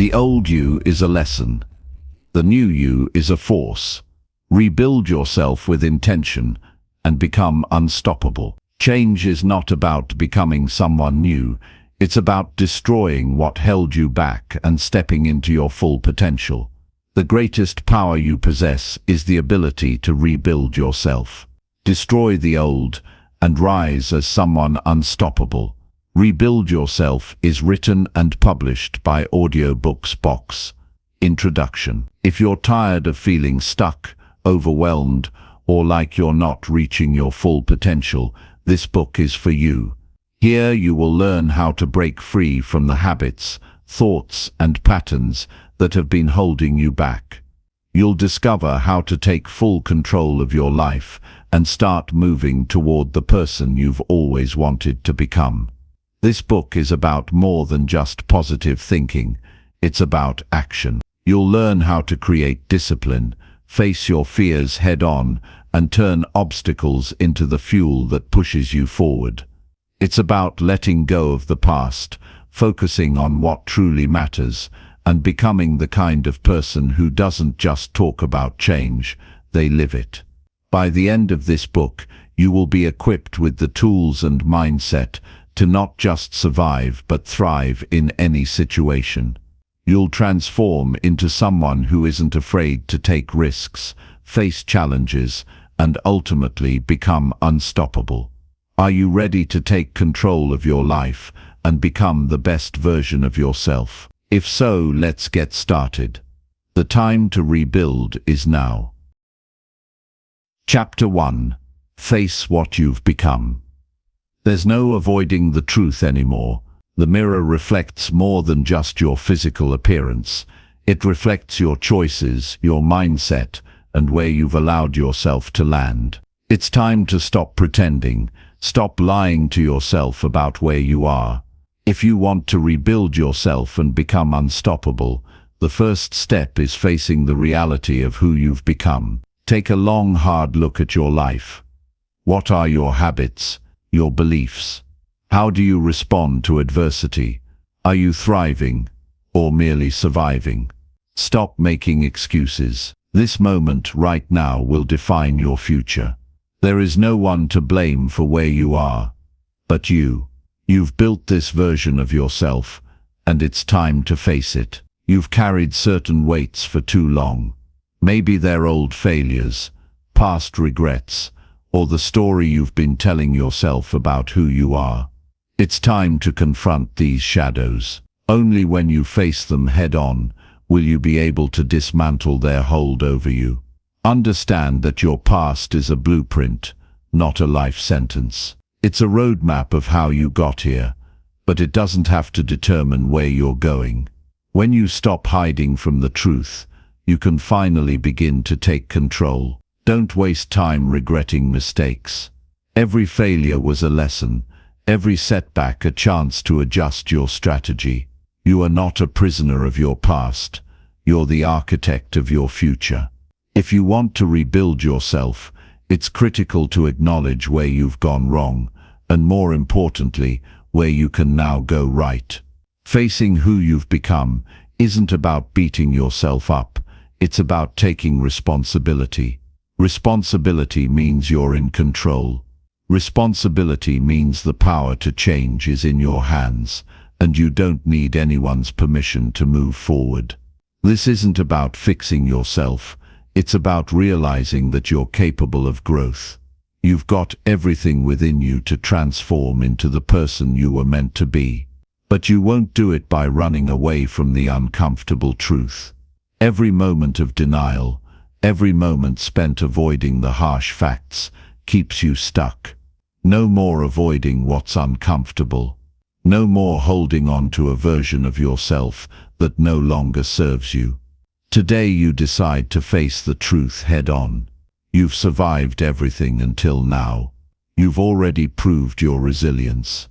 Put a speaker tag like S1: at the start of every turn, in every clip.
S1: The old you is a lesson. The new you is a force. Rebuild yourself with intention and become unstoppable. Change is not about becoming someone new. It's about destroying what held you back and stepping into your full potential. The greatest power you possess is the ability to rebuild yourself. Destroy the old and rise as someone unstoppable. Rebuild Yourself is written and published by Audiobooks Box. Introduction. If you're tired of feeling stuck, overwhelmed, or like you're not reaching your full potential, this book is for you. Here you will learn how to break free from the habits, thoughts, and patterns that have been holding you back. You'll discover how to take full control of your life and start moving toward the person you've always wanted to become. This book is about more than just positive thinking. It's about action. You'll learn how to create discipline, face your fears head-on, and turn obstacles into the fuel that pushes you forward. It's about letting go of the past, focusing on what truly matters, and becoming the kind of person who doesn't just talk about change, they live it. By the end of this book, you will be equipped with the tools and mindset to not just survive but thrive in any situation. You'll transform into someone who isn't afraid to take risks, face challenges, and ultimately become unstoppable. Are you ready to take control of your life and become the best version of yourself? If so, let's get started. The time to rebuild is now. Chapter 1. Face what you've become. There's no avoiding the truth anymore. The mirror reflects more than just your physical appearance. It reflects your choices, your mindset, and where you've allowed yourself to land. It's time to stop pretending. Stop lying to yourself about where you are. If you want to rebuild yourself and become unstoppable, the first step is facing the reality of who you've become. Take a long, hard look at your life. What are your habits, your beliefs? How do you respond to adversity? Are you thriving or merely surviving? Stop making excuses. This moment right now will define your future. There is no one to blame for where you are, but you. You've built this version of yourself, and it's time to face it. You've carried certain weights for too long. Maybe they're old failures, past regrets, or the story you've been telling yourself about who you are. It's time to confront these shadows. Only when you face them head-on will you be able to dismantle their hold over you. Understand that your past is a blueprint, not a life sentence. It's a roadmap of how you got here, but it doesn't have to determine where you're going. When you stop hiding from the truth, you can finally begin to take control. Don't waste time regretting mistakes. Every failure was a lesson, every setback a chance to adjust your strategy. You are not a prisoner of your past. You're the architect of your future. If you want to rebuild yourself, it's critical to acknowledge where you've gone wrong, and more importantly, where you can now go right. Facing who you've become isn't about beating yourself up. It's about taking responsibility. Responsibility means you're in control. Responsibility means the power to change is in your hands, and you don't need anyone's permission to move forward. This isn't about fixing yourself. It's about realizing that you're capable of growth. You've got everything within you to transform into the person you were meant to be. But you won't do it by running away from the uncomfortable truth. Every moment of denial, every moment spent avoiding the harsh facts, keeps you stuck. No more avoiding what's uncomfortable. No more holding on to a version of yourself that no longer serves you. Today you decide to face the truth head-on. You've survived everything until now. You've already proved your resilience.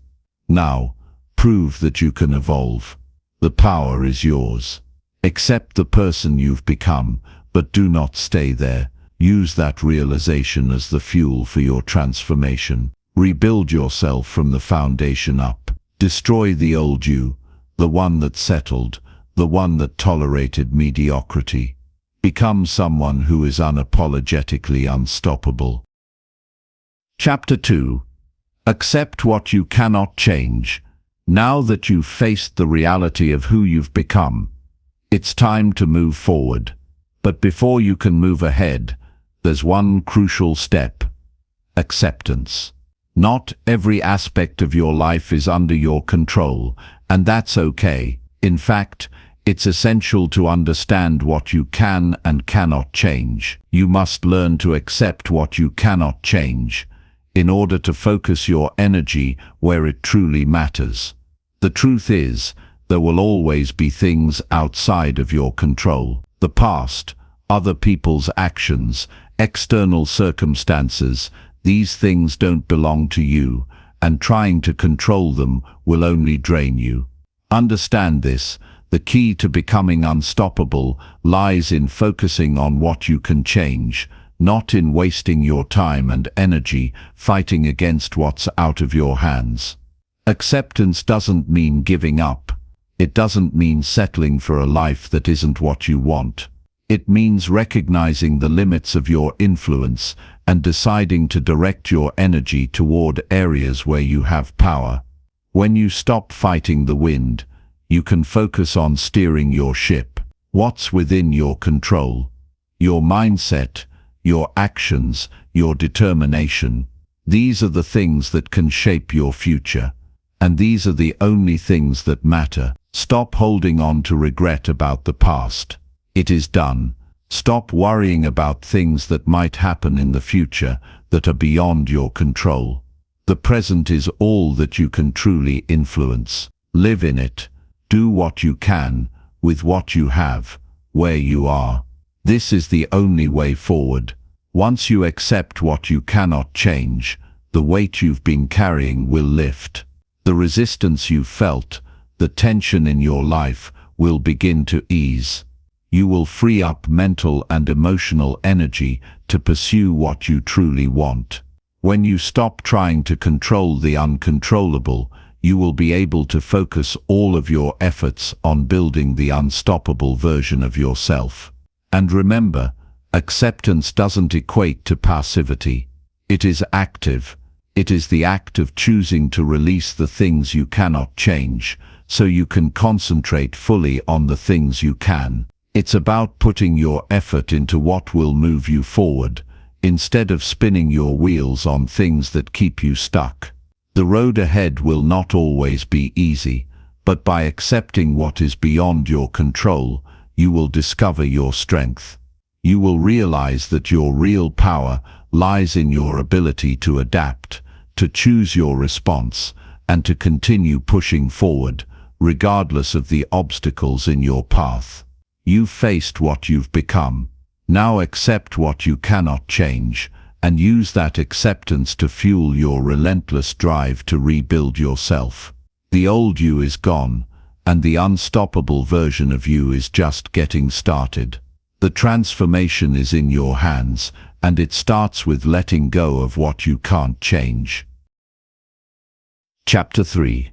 S1: Now, prove that you can evolve. The power is yours. Accept the person you've become, but do not stay there. Use that realization as the fuel for your transformation. Rebuild yourself from the foundation up. Destroy the old you, the one that settled, the one that tolerated mediocrity. Become someone who is unapologetically unstoppable. Chapter 2. Accept what you cannot change. Now that you've faced the reality of who you've become, it's time to move forward. But before you can move ahead, there's one crucial step: acceptance. Not every aspect of your life is under your control, and that's okay. In fact, it's essential to understand what you can and cannot change. You must learn to accept what you cannot change, in order to focus your energy where it truly matters. The truth is, there will always be things outside of your control. The past, other people's actions, external circumstances, these things don't belong to you, and trying to control them will only drain you. Understand this: the key to becoming unstoppable lies in focusing on what you can change, not in wasting your time and energy fighting against what's out of your hands. Acceptance doesn't mean giving up. It doesn't mean settling for a life that isn't what you want. It means recognizing the limits of your influence and deciding to direct your energy toward areas where you have power. When you stop fighting the wind, you can focus on steering your ship. What's within your control? Your mindset, your actions, your determination. These are the things that can shape your future. And these are the only things that matter. Stop holding on to regret about the past. It is done. Stop worrying about things that might happen in the future that are beyond your control. The present is all that you can truly influence. Live in it. Do what you can, with what you have, where you are. This is the only way forward. Once you accept what you cannot change, the weight you've been carrying will lift. The resistance you've felt, the tension in your life, will begin to ease. You will free up mental and emotional energy to pursue what you truly want. When you stop trying to control the uncontrollable, you will be able to focus all of your efforts on building the unstoppable version of yourself. And remember, acceptance doesn't equate to passivity. It is active. It is the act of choosing to release the things you cannot change, so you can concentrate fully on the things you can. It's about putting your effort into what will move you forward, instead of spinning your wheels on things that keep you stuck. The road ahead will not always be easy, but by accepting what is beyond your control, you will discover your strength. You will realize that your real power lies in your ability to adapt, to choose your response, and to continue pushing forward, regardless of the obstacles in your path. You've faced what you've become. Now accept what you cannot change, and use that acceptance to fuel your relentless drive to rebuild yourself. The old you is gone, and the unstoppable version of you is just getting started. The transformation is in your hands, and it starts with letting go of what you can't change. Chapter 3.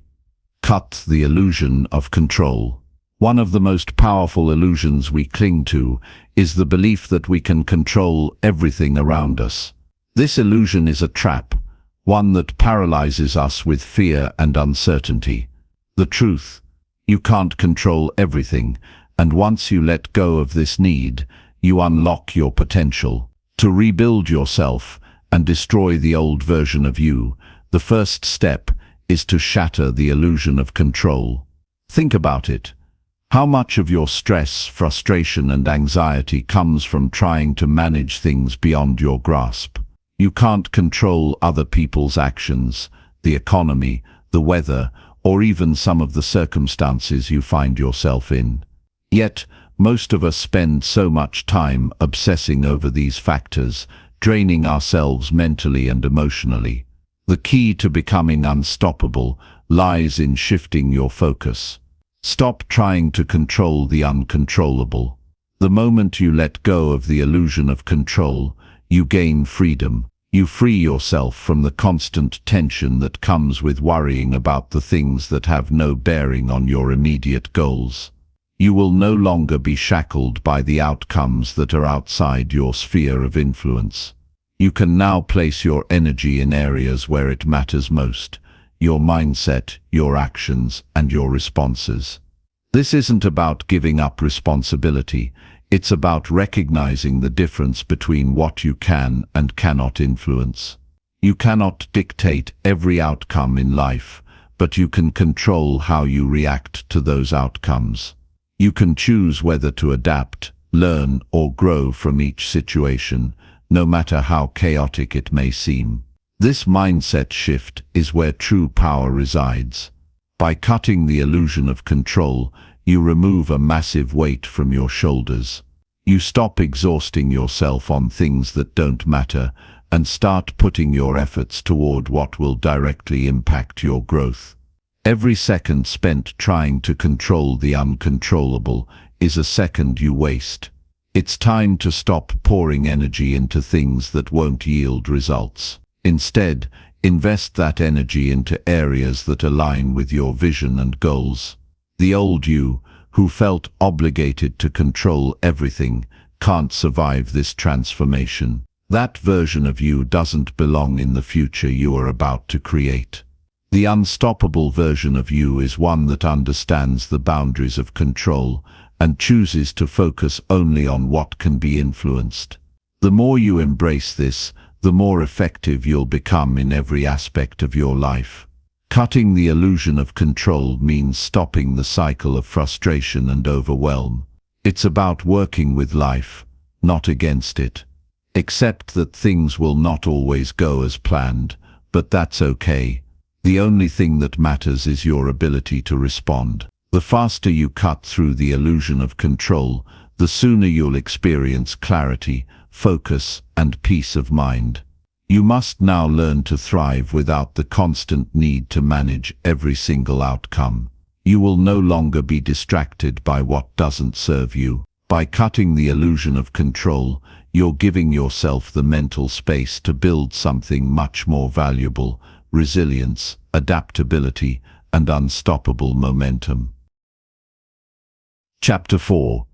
S1: Cut the illusion of control. One of the most powerful illusions we cling to is the belief that we can control everything around us. This illusion is a trap, one that paralyzes us with fear and uncertainty. The truth: you can't control everything, and once you let go of this need, you unlock your potential. To rebuild yourself and destroy the old version of you, the first step is to shatter the illusion of control. Think about it. How much of your stress, frustration, and anxiety comes from trying to manage things beyond your grasp? You can't control other people's actions, the economy, the weather, or even some of the circumstances you find yourself in. Yet, most of us spend so much time obsessing over these factors, draining ourselves mentally and emotionally. The key to becoming unstoppable lies in shifting your focus. Stop trying to control the uncontrollable. The moment you let go of the illusion of control, you gain freedom. You free yourself from the constant tension that comes with worrying about the things that have no bearing on your immediate goals. You will no longer be shackled by the outcomes that are outside your sphere of influence. You can now place your energy in areas where it matters most: your mindset, your actions, and your responses. This isn't about giving up responsibility. It's about recognizing the difference between what you can and cannot influence. You cannot dictate every outcome in life, but you can control how you react to those outcomes. You can choose whether to adapt, learn, or grow from each situation, no matter how chaotic it may seem. This mindset shift is where true power resides. By cutting the illusion of control, you remove a massive weight from your shoulders. You stop exhausting yourself on things that don't matter and start putting your efforts toward what will directly impact your growth. Every second spent trying to control the uncontrollable is a second you waste. It's time to stop pouring energy into things that won't yield results. Instead, invest that energy into areas that align with your vision and goals. The old you, who felt obligated to control everything, can't survive this transformation. That version of you doesn't belong in the future you are about to create. The unstoppable version of you is one that understands the boundaries of control and chooses to focus only on what can be influenced. The more you embrace this, the more effective you'll become in every aspect of your life. Cutting the illusion of control means stopping the cycle of frustration and overwhelm. It's about working with life, not against it. Accept that things will not always go as planned, but that's okay. The only thing that matters is your ability to respond. The faster you cut through the illusion of control, the sooner you'll experience clarity, focus, and peace of mind. You must now learn to thrive without the constant need to manage every single outcome. You will no longer be distracted by what doesn't serve you. By cutting the illusion of control, you're giving yourself the mental space to build something much more valuable: resilience, adaptability, and unstoppable momentum. Chapter 4.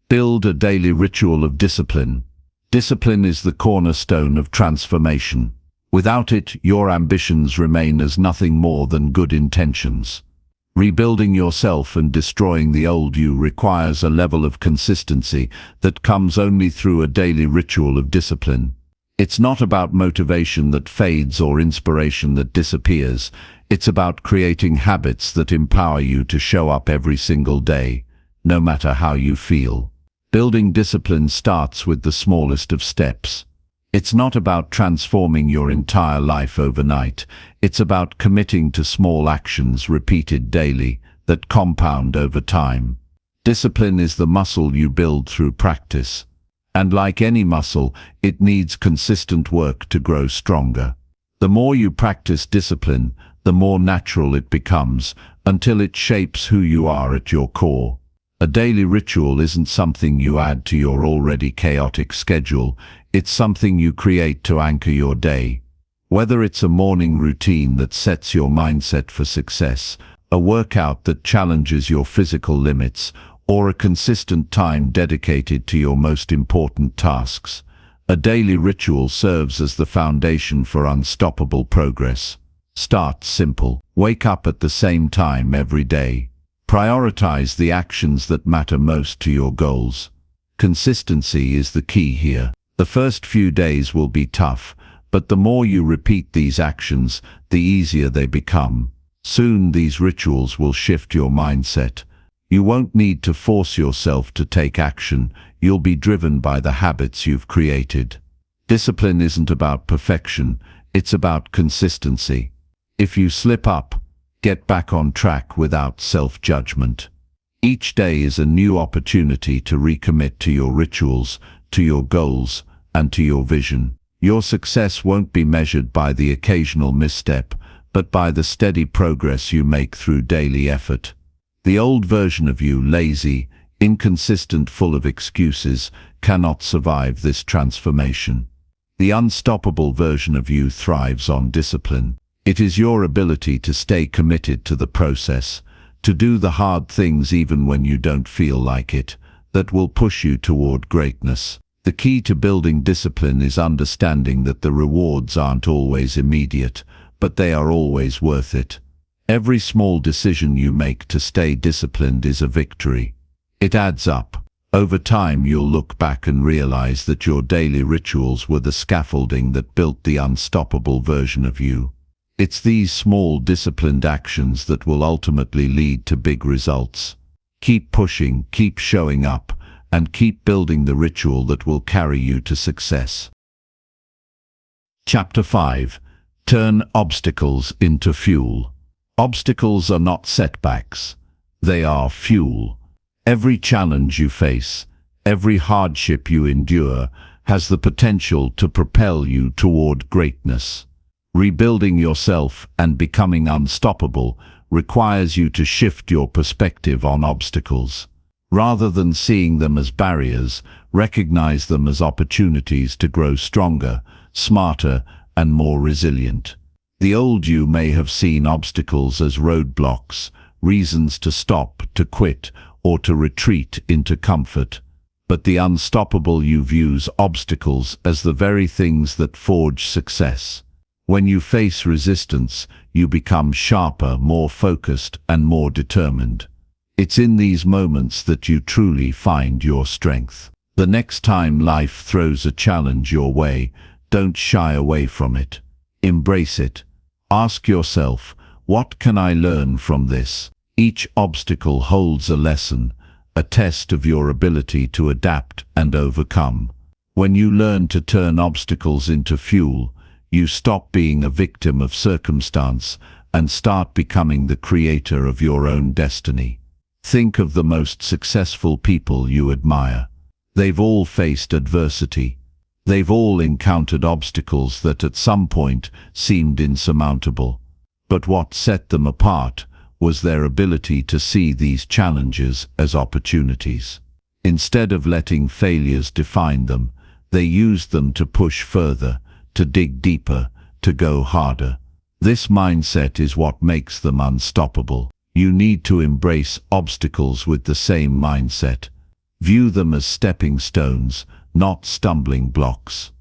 S1: Build a daily ritual of discipline. Discipline is the cornerstone of transformation. Without it, your ambitions remain as nothing more than good intentions. Rebuilding yourself and destroying the old you requires a level of consistency that comes only through a daily ritual of discipline. It's not about motivation that fades or inspiration that disappears. It's about creating habits that empower you to show up every single day, no matter how you feel. Building discipline starts with the smallest of steps. It's not about transforming your entire life overnight. It's about committing to small actions repeated daily that compound over time. Discipline is the muscle you build through practice. And like any muscle, it needs consistent work to grow stronger. The more you practice discipline, the more natural it becomes, until it shapes who you are at your core. A daily ritual isn't something you add to your already chaotic schedule. It's something you create to anchor your day. Whether it's a morning routine that sets your mindset for success, a workout that challenges your physical limits, or a consistent time dedicated to your most important tasks, a daily ritual serves as the foundation for unstoppable progress. Start simple. Wake up at the same time every day. Prioritize the actions that matter most to your goals. Consistency is the key here. The first few days will be tough, but the more you repeat these actions, the easier they become. Soon these rituals will shift your mindset. You won't need to force yourself to take action. You'll be driven by the habits you've created. Discipline isn't about perfection, it's about consistency. If you slip up, get back on track without self-judgment. Each day is a new opportunity to recommit to your rituals, to your goals, and to your vision. Your success won't be measured by the occasional misstep, but by the steady progress you make through daily effort. The old version of you, lazy, inconsistent, full of excuses, cannot survive this transformation. The unstoppable version of you thrives on discipline. It is your ability to stay committed to the process, to do the hard things even when you don't feel like it, that will push you toward greatness. The key to building discipline is understanding that the rewards aren't always immediate, but they are always worth it. Every small decision you make to stay disciplined is a victory. It adds up. Over time, you'll look back and realize that your daily rituals were the scaffolding that built the unstoppable version of you. It's these small disciplined actions that will ultimately lead to big results. Keep pushing, keep showing up, and keep building the ritual that will carry you to success. Chapter 5. Turn obstacles into fuel. Obstacles are not setbacks. They are fuel. Every challenge you face, every hardship you endure, has the potential to propel you toward greatness. Rebuilding yourself and becoming unstoppable requires you to shift your perspective on obstacles. Rather than seeing them as barriers, recognize them as opportunities to grow stronger, smarter, and more resilient. The old you may have seen obstacles as roadblocks, reasons to stop, to quit, or to retreat into comfort. But the unstoppable you views obstacles as the very things that forge success. When you face resistance, you become sharper, more focused, and more determined. It's in these moments that you truly find your strength. The next time life throws a challenge your way, don't shy away from it. Embrace it. Ask yourself, what can I learn from this? Each obstacle holds a lesson, a test of your ability to adapt and overcome. When you learn to turn obstacles into fuel, you stop being a victim of circumstance and start becoming the creator of your own destiny. Think of the most successful people you admire. They've all faced adversity. They've all encountered obstacles that at some point seemed insurmountable. But what set them apart was their ability to see these challenges as opportunities. Instead of letting failures define them, they used them to push further, to dig deeper, to go harder. This mindset is what makes them unstoppable. You need to embrace obstacles with the same mindset. View them as stepping stones, not stumbling blocks.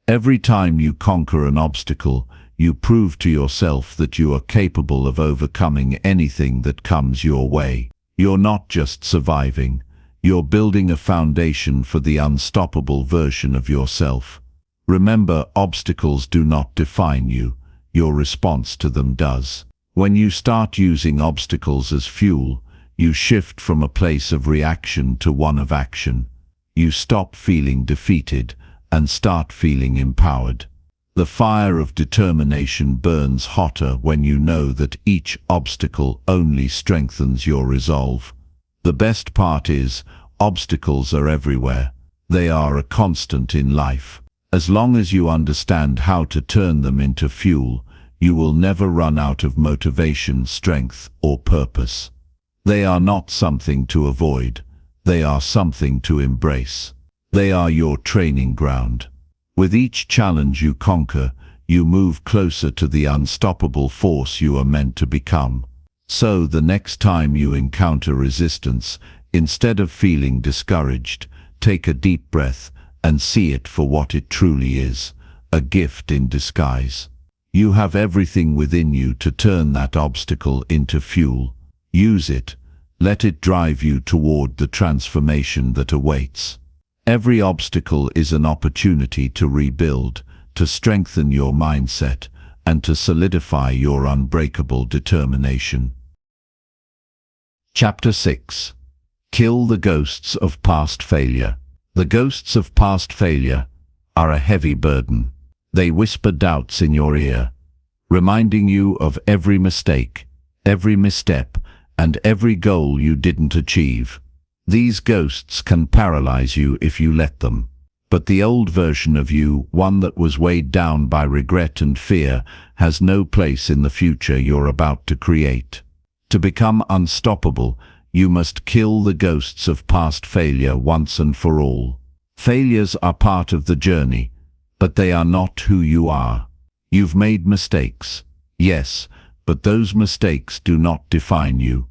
S1: Every time you conquer an obstacle, you prove to yourself that you are capable of overcoming anything that comes your way. You're not just surviving, you're building a foundation for the unstoppable version of yourself. Remember, obstacles do not define you, your response to them does. When you start using obstacles as fuel, you shift from a place of reaction to one of action. You stop feeling defeated and start feeling empowered. The fire of determination burns hotter when you know that each obstacle only strengthens your resolve. The best part is, obstacles are everywhere. They are a constant in life. As long as you understand how to turn them into fuel, you will never run out of motivation, strength, or purpose. They are not something to avoid. They are something to embrace. They are your training ground. With each challenge you conquer, you move closer to the unstoppable force you are meant to become. So the next time you encounter resistance, instead of feeling discouraged, take a deep breath and see it for what it truly is, a gift in disguise. You have everything within you to turn that obstacle into fuel. Use it. Let it drive you toward the transformation that awaits. Every obstacle is an opportunity to rebuild, to strengthen your mindset, and to solidify your unbreakable determination. Chapter 6. Kill the ghosts of past failure. The ghosts of past failure are a heavy burden. They whisper doubts in your ear, reminding you of every mistake, every misstep, and every goal you didn't achieve. These ghosts can paralyze you if you let them. But the old version of you, one that was weighed down by regret and fear, has no place in the future you're about to create. To become unstoppable, you must kill the ghosts of past failure once and for all. Failures are part of the journey, but they are not who you are. You've made mistakes, yes, but those mistakes do not define you.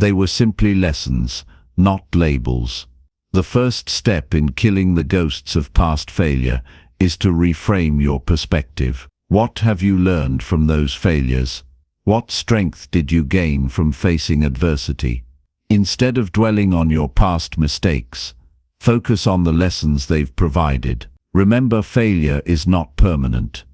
S1: They were simply lessons, not labels. The first step in killing the ghosts of past failure is to reframe your perspective. What have you learned from those failures? What strength did you gain from facing adversity? Instead of dwelling on your past mistakes, focus on the lessons they've provided. Remember, failure is not permanent.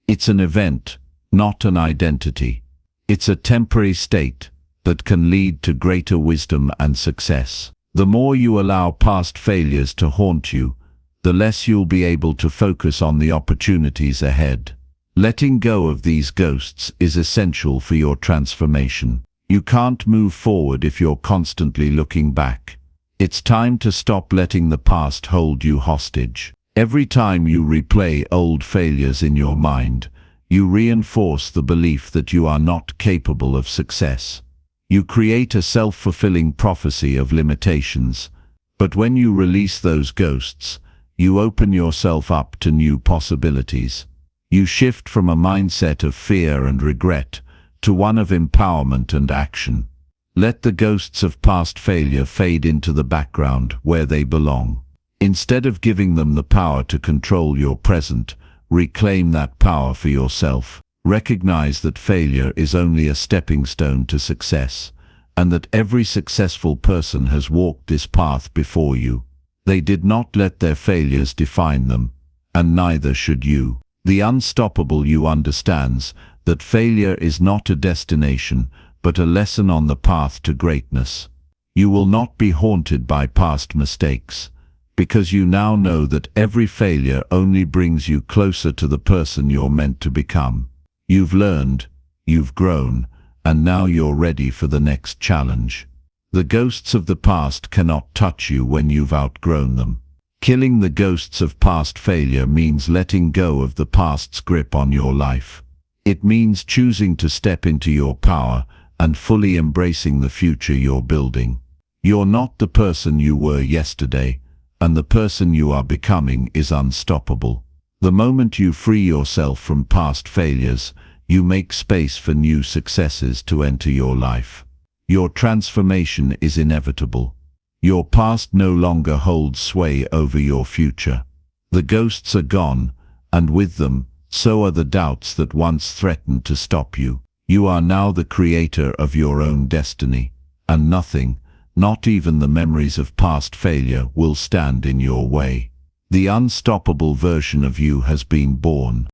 S1: It's an event, not an identity. It's a temporary state that can lead to greater wisdom and success. The more you allow past failures to haunt you, the less you'll be able to focus on the opportunities ahead. Letting go of these ghosts is essential for your transformation. You can't move forward if you're constantly looking back. It's time to stop letting the past hold you hostage. Every time you replay old failures in your mind, you reinforce the belief that you are not capable of success. You create a self-fulfilling prophecy of limitations. But when you release those ghosts, you open yourself up to new possibilities. You shift from a mindset of fear and regret to one of empowerment and action. Let the ghosts of past failure fade into the background where they belong. Instead of giving them the power to control your present, reclaim that power for yourself. Recognize that failure is only a stepping stone to success, and that every successful person has walked this path before you. They did not let their failures define them, and neither should you. The unstoppable you understands that failure is not a destination, but a lesson on the path to greatness. You will not be haunted by past mistakes, because you now know that every failure only brings you closer to the person you're meant to become. You've learned, you've grown, and now you're ready for the next challenge. The ghosts of the past cannot touch you when you've outgrown them. Killing the ghosts of past failure means letting go of the past's grip on your life. It means choosing to step into your power and fully embracing the future you're building. You're not the person you were yesterday, and the person you are becoming is unstoppable. The moment you free yourself from past failures, you make space for new successes to enter your life. Your transformation is inevitable. Your past no longer holds sway over your future. The ghosts are gone, and with them, so are the doubts that once threatened to stop you. You are now the creator of your own destiny, and nothing, not even the memories of past failure, will stand in your way. The unstoppable version of you has been born.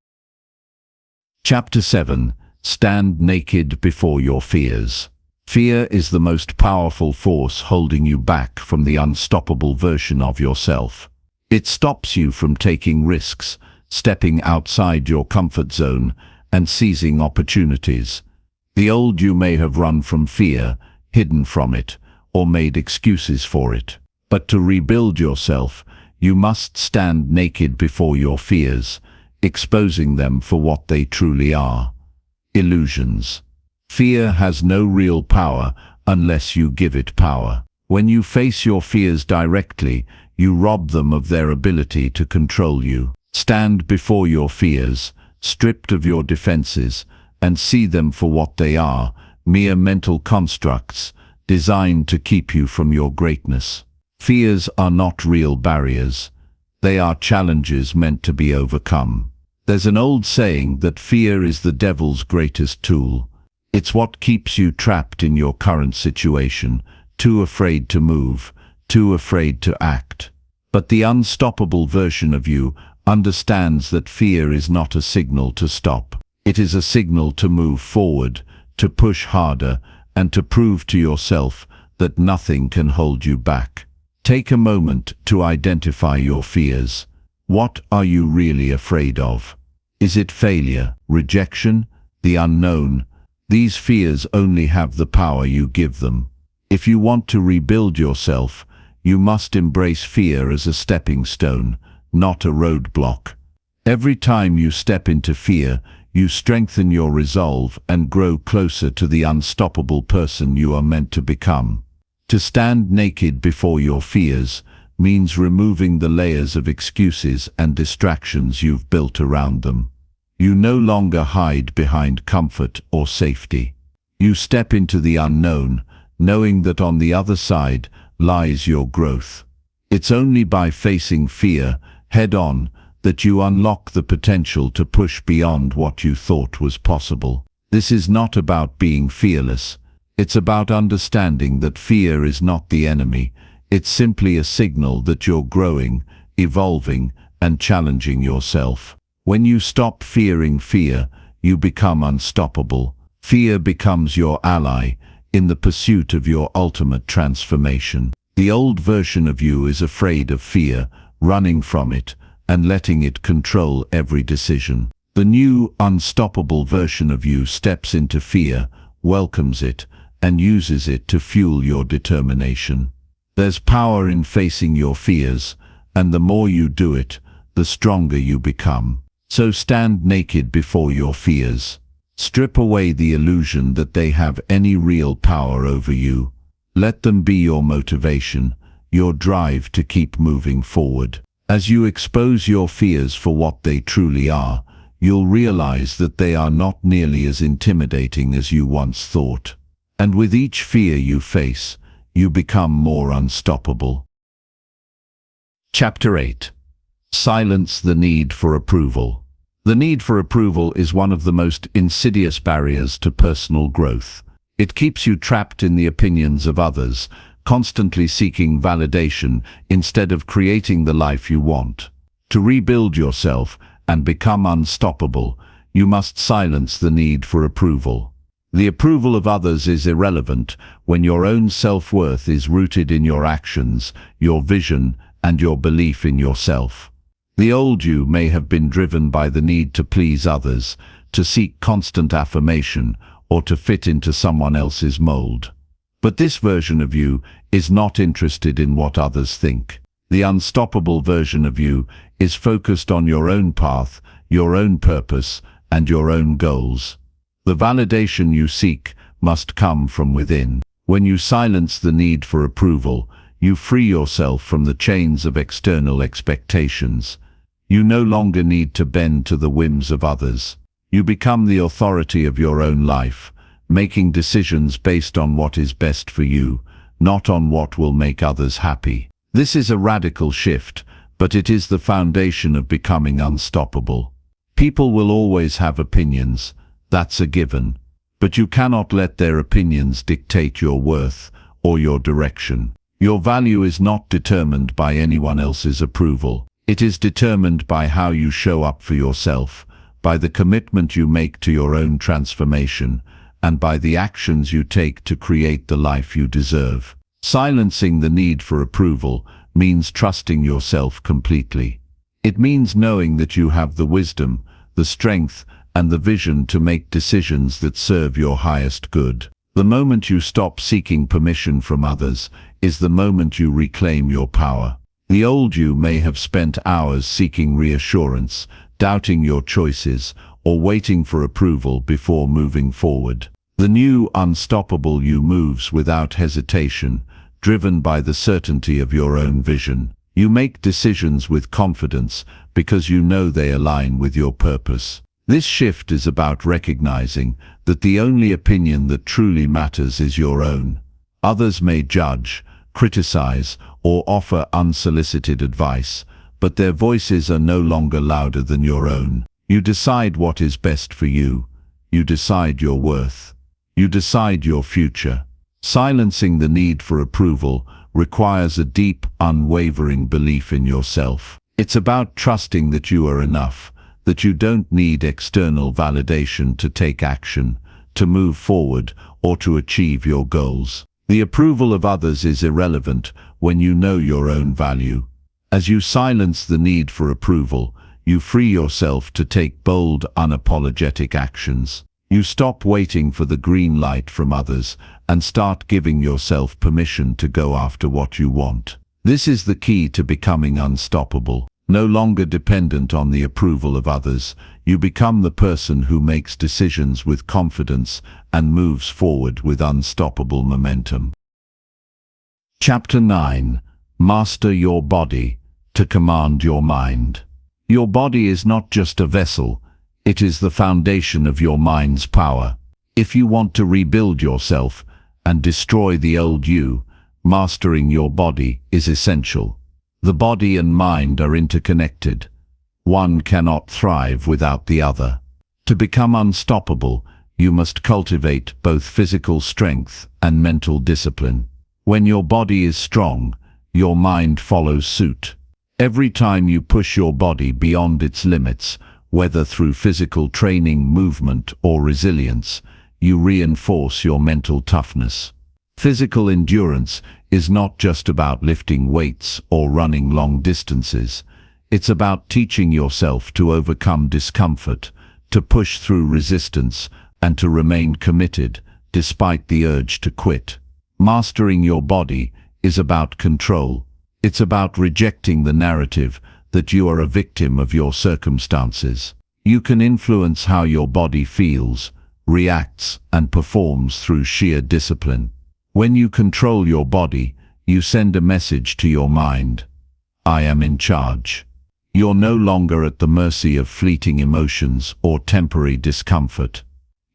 S1: Chapter 7. Stand naked before your fears. Fear is the most powerful force holding you back from the unstoppable version of yourself. It stops you from taking risks, stepping outside your comfort zone, and seizing opportunities. The old you may have run from fear, hidden from it, or made excuses for it. But to rebuild yourself, you must stand naked before your fears, exposing them for what they truly are: illusions. Fear has no real power unless you give it power. When you face your fears directly, you rob them of their ability to control you. Stand before your fears, stripped of your defenses, and see them for what they are: mere mental constructs designed to keep you from your greatness. Fears are not real barriers. They are challenges meant to be overcome. There's an old saying that fear is the devil's greatest tool. It's what keeps you trapped in your current situation, too afraid to move, too afraid to act. But the unstoppable version of you understands that fear is not a signal to stop. It is a signal to move forward, to push harder, and to prove to yourself that nothing can hold you back. Take a moment to identify your fears. What are you really afraid of? Is it failure, rejection, the unknown? These fears only have the power you give them. If you want to rebuild yourself, you must embrace fear as a stepping stone, not a roadblock. Every time you step into fear, you strengthen your resolve and grow closer to the unstoppable person you are meant to become. To stand naked before your fears means removing the layers of excuses and distractions you've built around them. You no longer hide behind comfort or safety. You step into the unknown, knowing that on the other side lies your growth. It's only by facing fear head-on that you unlock the potential to push beyond what you thought was possible. This is not about being fearless. It's about understanding that fear is not the enemy. It's simply a signal that you're growing, evolving, and challenging yourself. When you stop fearing fear, you become unstoppable. Fear becomes your ally in the pursuit of your ultimate transformation. The old version of you is afraid of fear, running from it, and letting it control every decision. The new, unstoppable version of you steps into fear, welcomes it, and uses it to fuel your determination. There's power in facing your fears, and the more you do it, the stronger you become. So stand naked before your fears. Strip away the illusion that they have any real power over you. Let them be your motivation, your drive to keep moving forward. As you expose your fears for what they truly are, you'll realize that they are not nearly as intimidating as you once thought. And with each fear you face, you become more unstoppable. Chapter 8. Silence the need for approval. The need for approval is one of the most insidious barriers to personal growth. It keeps you trapped in the opinions of others, constantly seeking validation instead of creating the life you want. To rebuild yourself and become unstoppable, you must silence the need for approval. The approval of others is irrelevant when your own self-worth is rooted in your actions, your vision, and your belief in yourself. The old you may have been driven by the need to please others, to seek constant affirmation, or to fit into someone else's mold. But this version of you is not interested in what others think. The unstoppable version of you is focused on your own path, your own purpose, and your own goals. The validation you seek must come from within. When you silence the need for approval, you free yourself from the chains of external expectations. You no longer need to bend to the whims of others. You become the authority of your own life, making decisions based on what is best for you, not on what will make others happy. This is a radical shift, but it is the foundation of becoming unstoppable. People will always have opinions, that's a given, but you cannot let their opinions dictate your worth or your direction. Your value is not determined by anyone else's approval. It is determined by how you show up for yourself, by the commitment you make to your own transformation, and by the actions you take to create the life you deserve. Silencing the need for approval means trusting yourself completely. It means knowing that you have the wisdom, the strength, and the vision to make decisions that serve your highest good. The moment you stop seeking permission from others is the moment you reclaim your power. The old you may have spent hours seeking reassurance, doubting your choices, or waiting for approval before moving forward. The new, unstoppable you moves without hesitation, driven by the certainty of your own vision. You make decisions with confidence because you know they align with your purpose. This shift is about recognizing that the only opinion that truly matters is your own. Others may judge, criticize, or offer unsolicited advice, but their voices are no longer louder than your own. You decide what is best for you. You decide your worth. You decide your future. Silencing the need for approval requires a deep, unwavering belief in yourself. It's about trusting that you are enough, that you don't need external validation to take action, to move forward, or to achieve your goals. The approval of others is irrelevant when you know your own value. As you silence the need for approval, you free yourself to take bold, unapologetic actions. You stop waiting for the green light from others and start giving yourself permission to go after what you want. This is the key to becoming unstoppable. No longer dependent on the approval of others, you become the person who makes decisions with confidence and moves forward with unstoppable momentum. Chapter 9. Master your body to command your mind. Your body is not just a vessel, it is the foundation of your mind's power. If you want to rebuild yourself and destroy the old you, mastering your body is essential. The body and mind are interconnected. One cannot thrive without the other. To become unstoppable, you must cultivate both physical strength and mental discipline. When your body is strong, your mind follows suit. Every time you push your body beyond its limits, whether through physical training, movement, or resilience, you reinforce your mental toughness. Physical endurance is not just about lifting weights or running long distances. It's about teaching yourself to overcome discomfort, to push through resistance, and to remain committed despite the urge to quit. Mastering your body is about control. It's about rejecting the narrative that you are a victim of your circumstances. You can influence how your body feels, reacts, and performs through sheer discipline. When you control your body, you send a message to your mind. I am in charge. You're no longer at the mercy of fleeting emotions or temporary discomfort.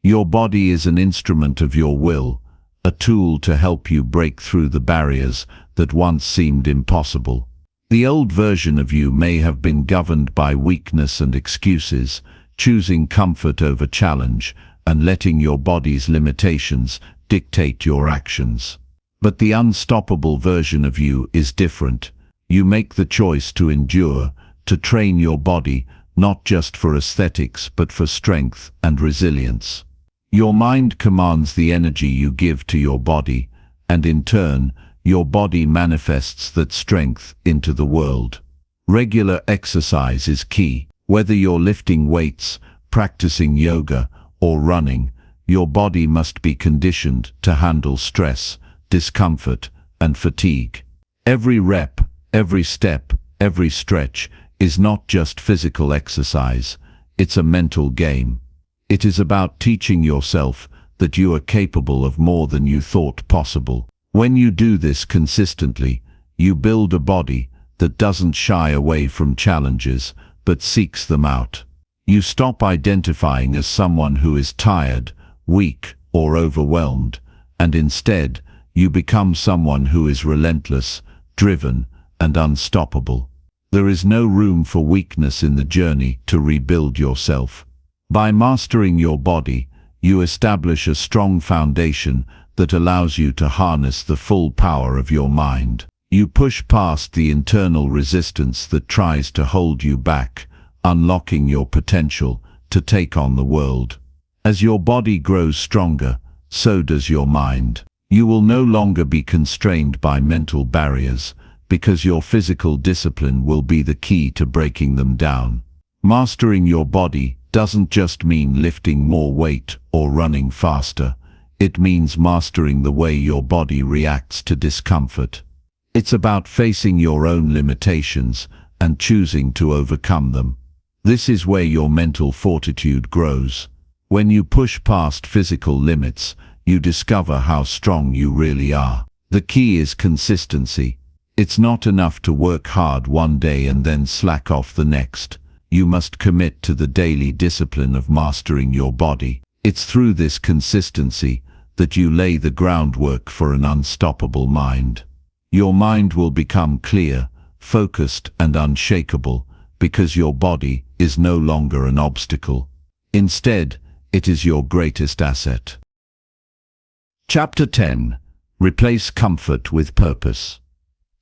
S1: Your body is an instrument of your will, a tool to help you break through the barriers that once seemed impossible. The old version of you may have been governed by weakness and excuses, choosing comfort over challenge and letting your body's limitations dictate your actions. But the unstoppable version of you is different. You make the choice to endure, to train your body, not just for aesthetics but for strength and resilience. Your mind commands the energy you give to your body, and in turn, your body manifests that strength into the world. Regular exercise is key. Whether you're lifting weights, practicing yoga, or running, your body must be conditioned to handle stress, discomfort, and fatigue. Every rep, every step, every stretch is not just physical exercise, it's a mental game. It is about teaching yourself that you are capable of more than you thought possible. When you do this consistently, you build a body that doesn't shy away from challenges, but seeks them out. You stop identifying as someone who is tired, weak, or overwhelmed, and instead, you become someone who is relentless, driven, and unstoppable. There is no room for weakness in the journey to rebuild yourself. By mastering your body, you establish a strong foundation that allows you to harness the full power of your mind. You push past the internal resistance that tries to hold you back, unlocking your potential to take on the world. As your body grows stronger, so does your mind. You will no longer be constrained by mental barriers, because your physical discipline will be the key to breaking them down. Mastering your body doesn't just mean lifting more weight or running faster. It means mastering the way your body reacts to discomfort. It's about facing your own limitations and choosing to overcome them. This is where your mental fortitude grows. When you push past physical limits, you discover how strong you really are. The key is consistency. It's not enough to work hard one day and then slack off the next. You must commit to the daily discipline of mastering your body. It's through this consistency that you lay the groundwork for an unstoppable mind. Your mind will become clear, focused, and unshakable because your body is no longer an obstacle. Instead, it is your greatest asset. Chapter 10. Replace comfort with purpose.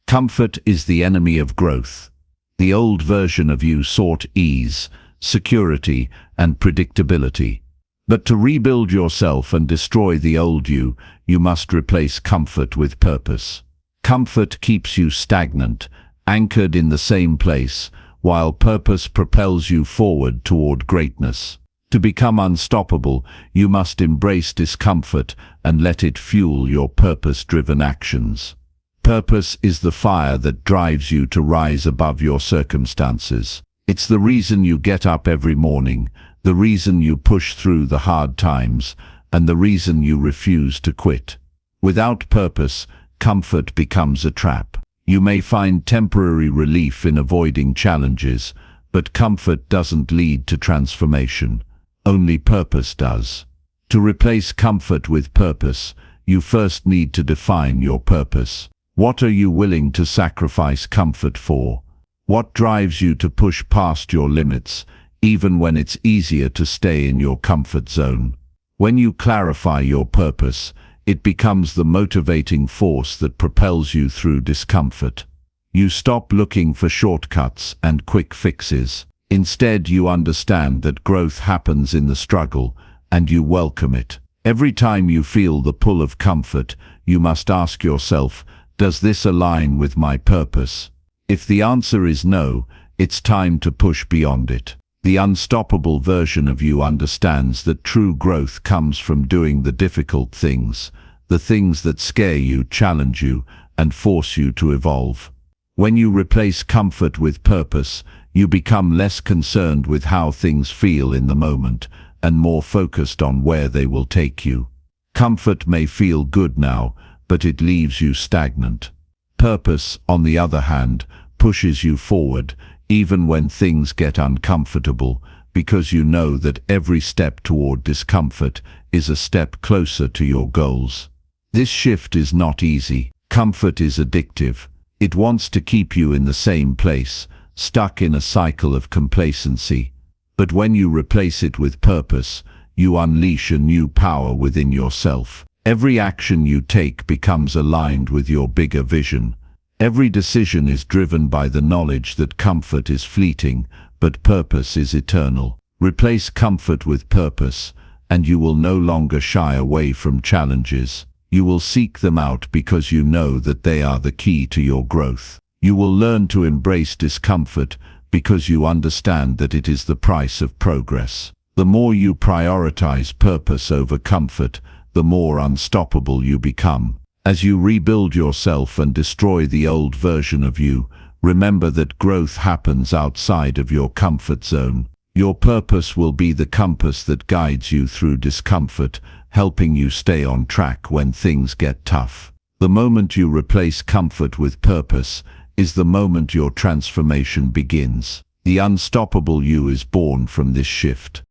S1: Comfort is the enemy of growth. The old version of you sought ease, security, and predictability. But to rebuild yourself and destroy the old you, you must replace comfort with purpose. Comfort keeps you stagnant, anchored in the same place, while purpose propels you forward toward greatness. To become unstoppable, you must embrace discomfort and let it fuel your purpose-driven actions. Purpose is the fire that drives you to rise above your circumstances. It's the reason you get up every morning, the reason you push through the hard times, and the reason you refuse to quit. Without purpose, comfort becomes a trap. You may find temporary relief in avoiding challenges, but comfort doesn't lead to transformation. Only purpose does. To replace comfort with purpose, you first need to define your purpose. What are you willing to sacrifice comfort for? What drives you to push past your limits, even when it's easier to stay in your comfort zone? When you clarify your purpose, it becomes the motivating force that propels you through discomfort. You stop looking for shortcuts and quick fixes. Instead, you understand that growth happens in the struggle, and you welcome it. Every time you feel the pull of comfort, you must ask yourself, does this align with my purpose? If the answer is no, it's time to push beyond it. The unstoppable version of you understands that true growth comes from doing the difficult things, the things that scare you, challenge you, and force you to evolve. When you replace comfort with purpose, you become less concerned with how things feel in the moment and more focused on where they will take you. Comfort may feel good now, but it leaves you stagnant. Purpose, on the other hand, pushes you forward, even when things get uncomfortable, because you know that every step toward discomfort is a step closer to your goals. This shift is not easy. Comfort is addictive. It wants to keep you in the same place, stuck in a cycle of complacency. But when you replace it with purpose, you unleash a new power within yourself. Every action you take becomes aligned with your bigger vision. Every decision is driven by the knowledge that comfort is fleeting, but purpose is eternal. Replace comfort with purpose, and you will no longer shy away from challenges. You will seek them out because you know that they are the key to your growth. You will learn to embrace discomfort because you understand that it is the price of progress. The more you prioritize purpose over comfort, the more unstoppable you become. As you rebuild yourself and destroy the old version of you, remember that growth happens outside of your comfort zone. Your purpose will be the compass that guides you through discomfort, helping you stay on track when things get tough. The moment you replace comfort with purpose is the moment your transformation begins. The unstoppable you is born from this shift.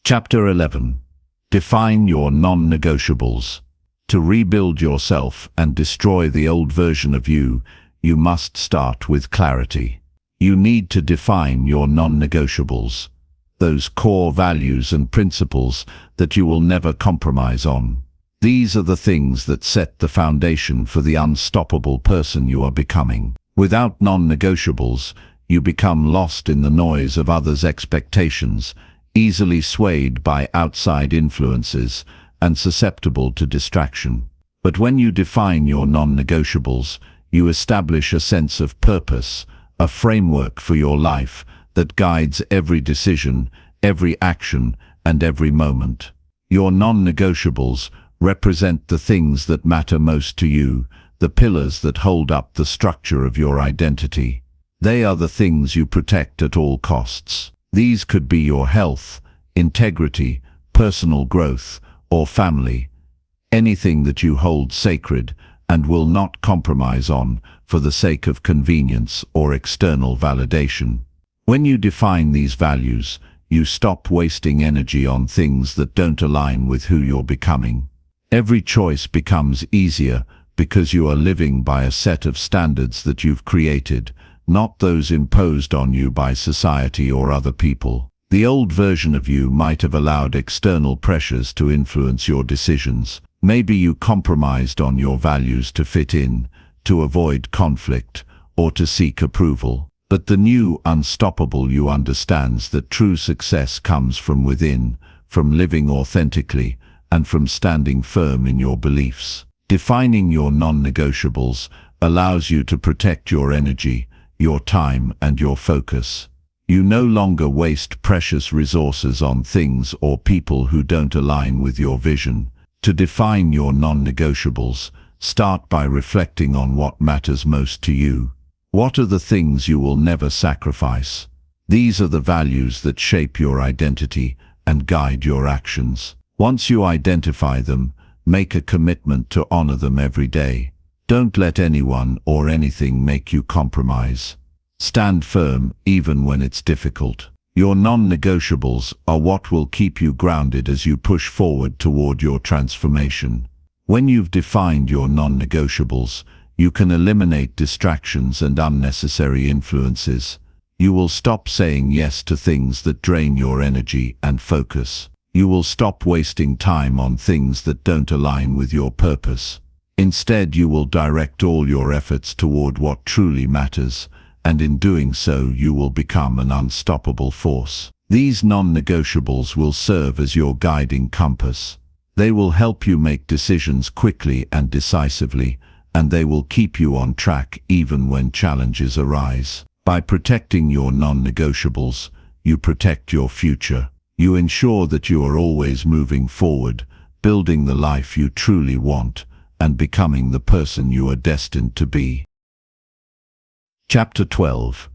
S1: Chapter 11. Define your non-negotiables. To rebuild yourself and destroy the old version of you, you must start with clarity. You need to define your non-negotiables, those core values and principles that you will never compromise on. These are the things that set the foundation for the unstoppable person you are becoming. Without non-negotiables, you become lost in the noise of others' expectations, easily swayed by outside influences, and susceptible to distraction. But when you define your non-negotiables, you establish a sense of purpose, a framework for your life that guides every decision, every action, and every moment. Your non-negotiables represent the things that matter most to you, the pillars that hold up the structure of your identity. They are the things you protect at all costs. These could be your health, integrity, personal growth, or family. Anything that you hold sacred and will not compromise on for the sake of convenience or external validation. When you define these values, you stop wasting energy on things that don't align with who you're becoming. Every choice becomes easier because you are living by a set of standards that you've created, not those imposed on you by society or other people. The old version of you might have allowed external pressures to influence your decisions. Maybe you compromised on your values to fit in, to avoid conflict, or to seek approval. But the new unstoppable you understands that true success comes from within, from living authentically, and from standing firm in your beliefs. Defining your non-negotiables allows you to protect your energy, your time, and your focus. You no longer waste precious resources on things or people who don't align with your vision. To define your non-negotiables, start by reflecting on what matters most to you. What are the things you will never sacrifice? These are the values that shape your identity and guide your actions. Once you identify them, make a commitment to honor them every day. Don't let anyone or anything make you compromise. Stand firm even when it's difficult. Your non-negotiables are what will keep you grounded as you push forward toward your transformation. When you've defined your non-negotiables, you can eliminate distractions and unnecessary influences. You will stop saying yes to things that drain your energy and focus. You will stop wasting time on things that don't align with your purpose. Instead, you will direct all your efforts toward what truly matters, and in doing so, you will become an unstoppable force. These non-negotiables will serve as your guiding compass. They will help you make decisions quickly and decisively, and they will keep you on track even when challenges arise. By protecting your non-negotiables, you protect your future. You ensure that you are always moving forward, building the life you truly want, and becoming the person you are destined to be. Chapter 12.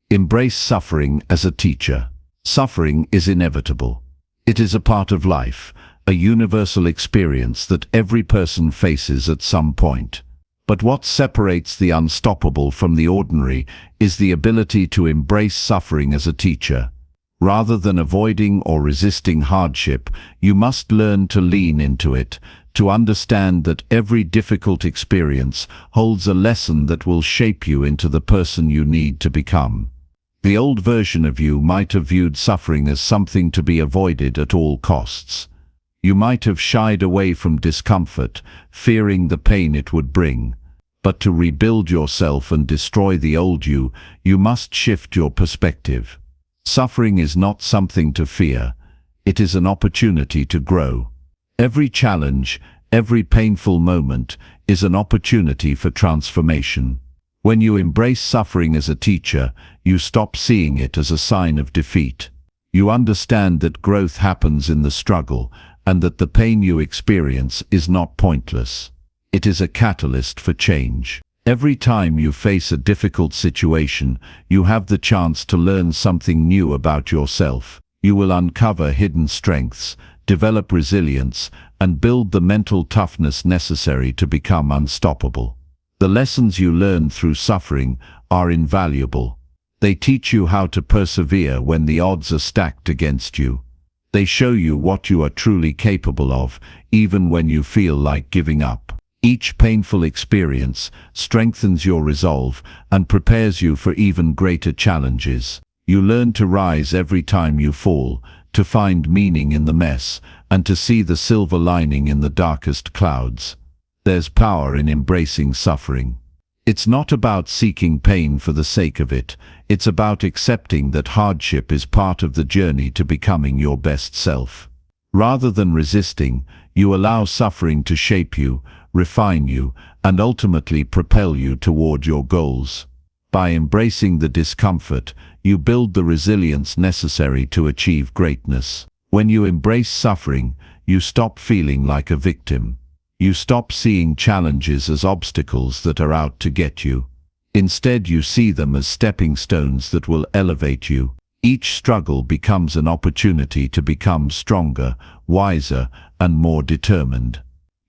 S1: Embrace suffering as a teacher. Suffering is inevitable. It is a part of life, a universal experience that every person faces at some point. But what separates the unstoppable from the ordinary is the ability to embrace suffering as a teacher. Rather than avoiding or resisting hardship, you must learn to lean into it, to understand that every difficult experience holds a lesson that will shape you into the person you need to become. The old version of you might have viewed suffering as something to be avoided at all costs. You might have shied away from discomfort, fearing the pain it would bring. But to rebuild yourself and destroy the old you, you must shift your perspective. Suffering is not something to fear. It is an opportunity to grow. Every challenge, every painful moment is an opportunity for transformation. When you embrace suffering as a teacher, you stop seeing it as a sign of defeat. You understand that growth happens in the struggle, and that the pain you experience is not pointless. It is a catalyst for change. Every time you face a difficult situation, you have the chance to learn something new about yourself. You will uncover hidden strengths, develop resilience, and build the mental toughness necessary to become unstoppable. The lessons you learn through suffering are invaluable. They teach you how to persevere when the odds are stacked against you. They show you what you are truly capable of, even when you feel like giving up. Each painful experience strengthens your resolve and prepares you for even greater challenges. You learn to rise every time you fall, to find meaning in the mess, and to see the silver lining in the darkest clouds. There's power in embracing suffering. It's not about seeking pain for the sake of it. It's about accepting that hardship is part of the journey to becoming your best self. Rather than resisting, you allow suffering to shape you, refine you, and ultimately propel you toward your goals. By embracing the discomfort, you build the resilience necessary to achieve greatness. When you embrace suffering, you stop feeling like a victim. You stop seeing challenges as obstacles that are out to get you. Instead, you see them as stepping stones that will elevate you. Each struggle becomes an opportunity to become stronger, wiser, and more determined.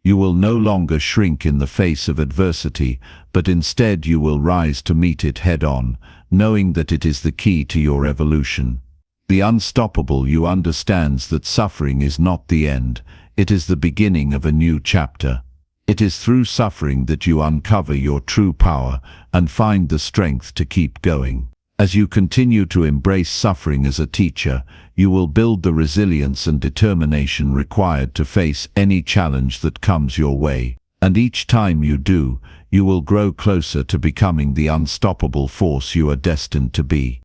S1: You will no longer shrink in the face of adversity, but instead you will rise to meet it head-on, knowing that it is the key to your evolution. The unstoppable you understands that suffering is not the end, it is the beginning of a new chapter. It is through suffering that you uncover your true power and find the strength to keep going. As you continue to embrace suffering as a teacher, you will build the resilience and determination required to face any challenge that comes your way. And each time you do, you will grow closer to becoming the unstoppable force you are destined to be.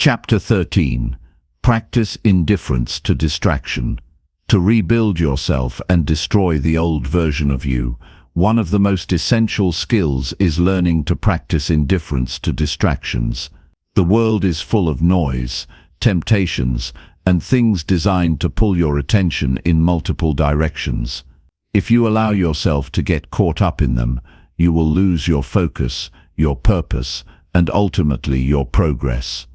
S1: Chapter 13. Practice indifference to distraction. To rebuild yourself and destroy the old version of you, one of the most essential skills is learning to practice indifference to distractions. The world is full of noise, temptations, and things designed to pull your attention in multiple directions. If you allow yourself to get caught up in them, you will lose your focus, your purpose, and ultimately your progress.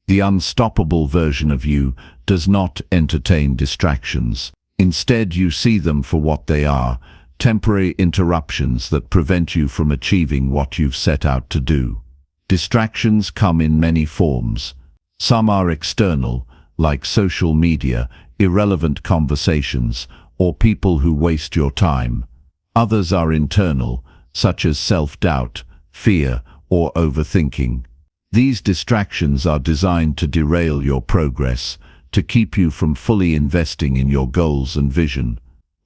S1: The unstoppable version of you does not entertain distractions. Instead, you see them for what they are, temporary interruptions that prevent you from achieving what you've set out to do. Distractions come in many forms. Some are external, like social media, irrelevant conversations, or people who waste your time. Others are internal, such as self-doubt, fear, or overthinking. These distractions are designed to derail your progress, to keep you from fully investing in your goals and vision.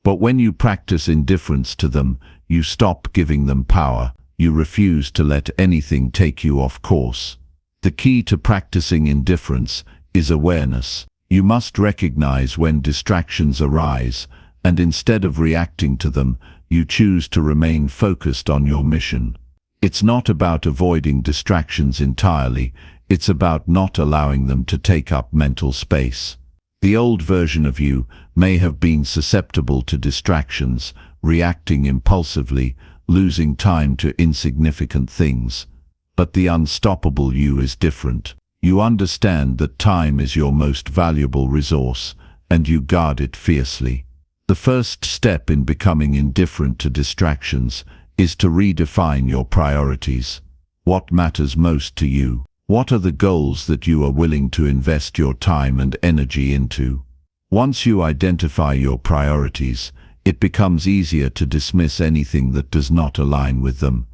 S1: But when you practice indifference to them, you stop giving them power. You refuse to let anything take you off course. The key to practicing indifference is awareness. You must recognize when distractions arise, and instead of reacting to them, you choose to remain focused on your mission. It's not about avoiding distractions entirely, it's about not allowing them to take up mental space. The old version of you may have been susceptible to distractions, reacting impulsively, losing time to insignificant things. But the unstoppable you is different. You understand that time is your most valuable resource, and you guard it fiercely. The first step in becoming indifferent to distractions is to redefine your priorities. What matters most to you? What are the goals that you are willing to invest your time and energy into? Once you identify your priorities, it becomes easier to dismiss anything that does not align with them.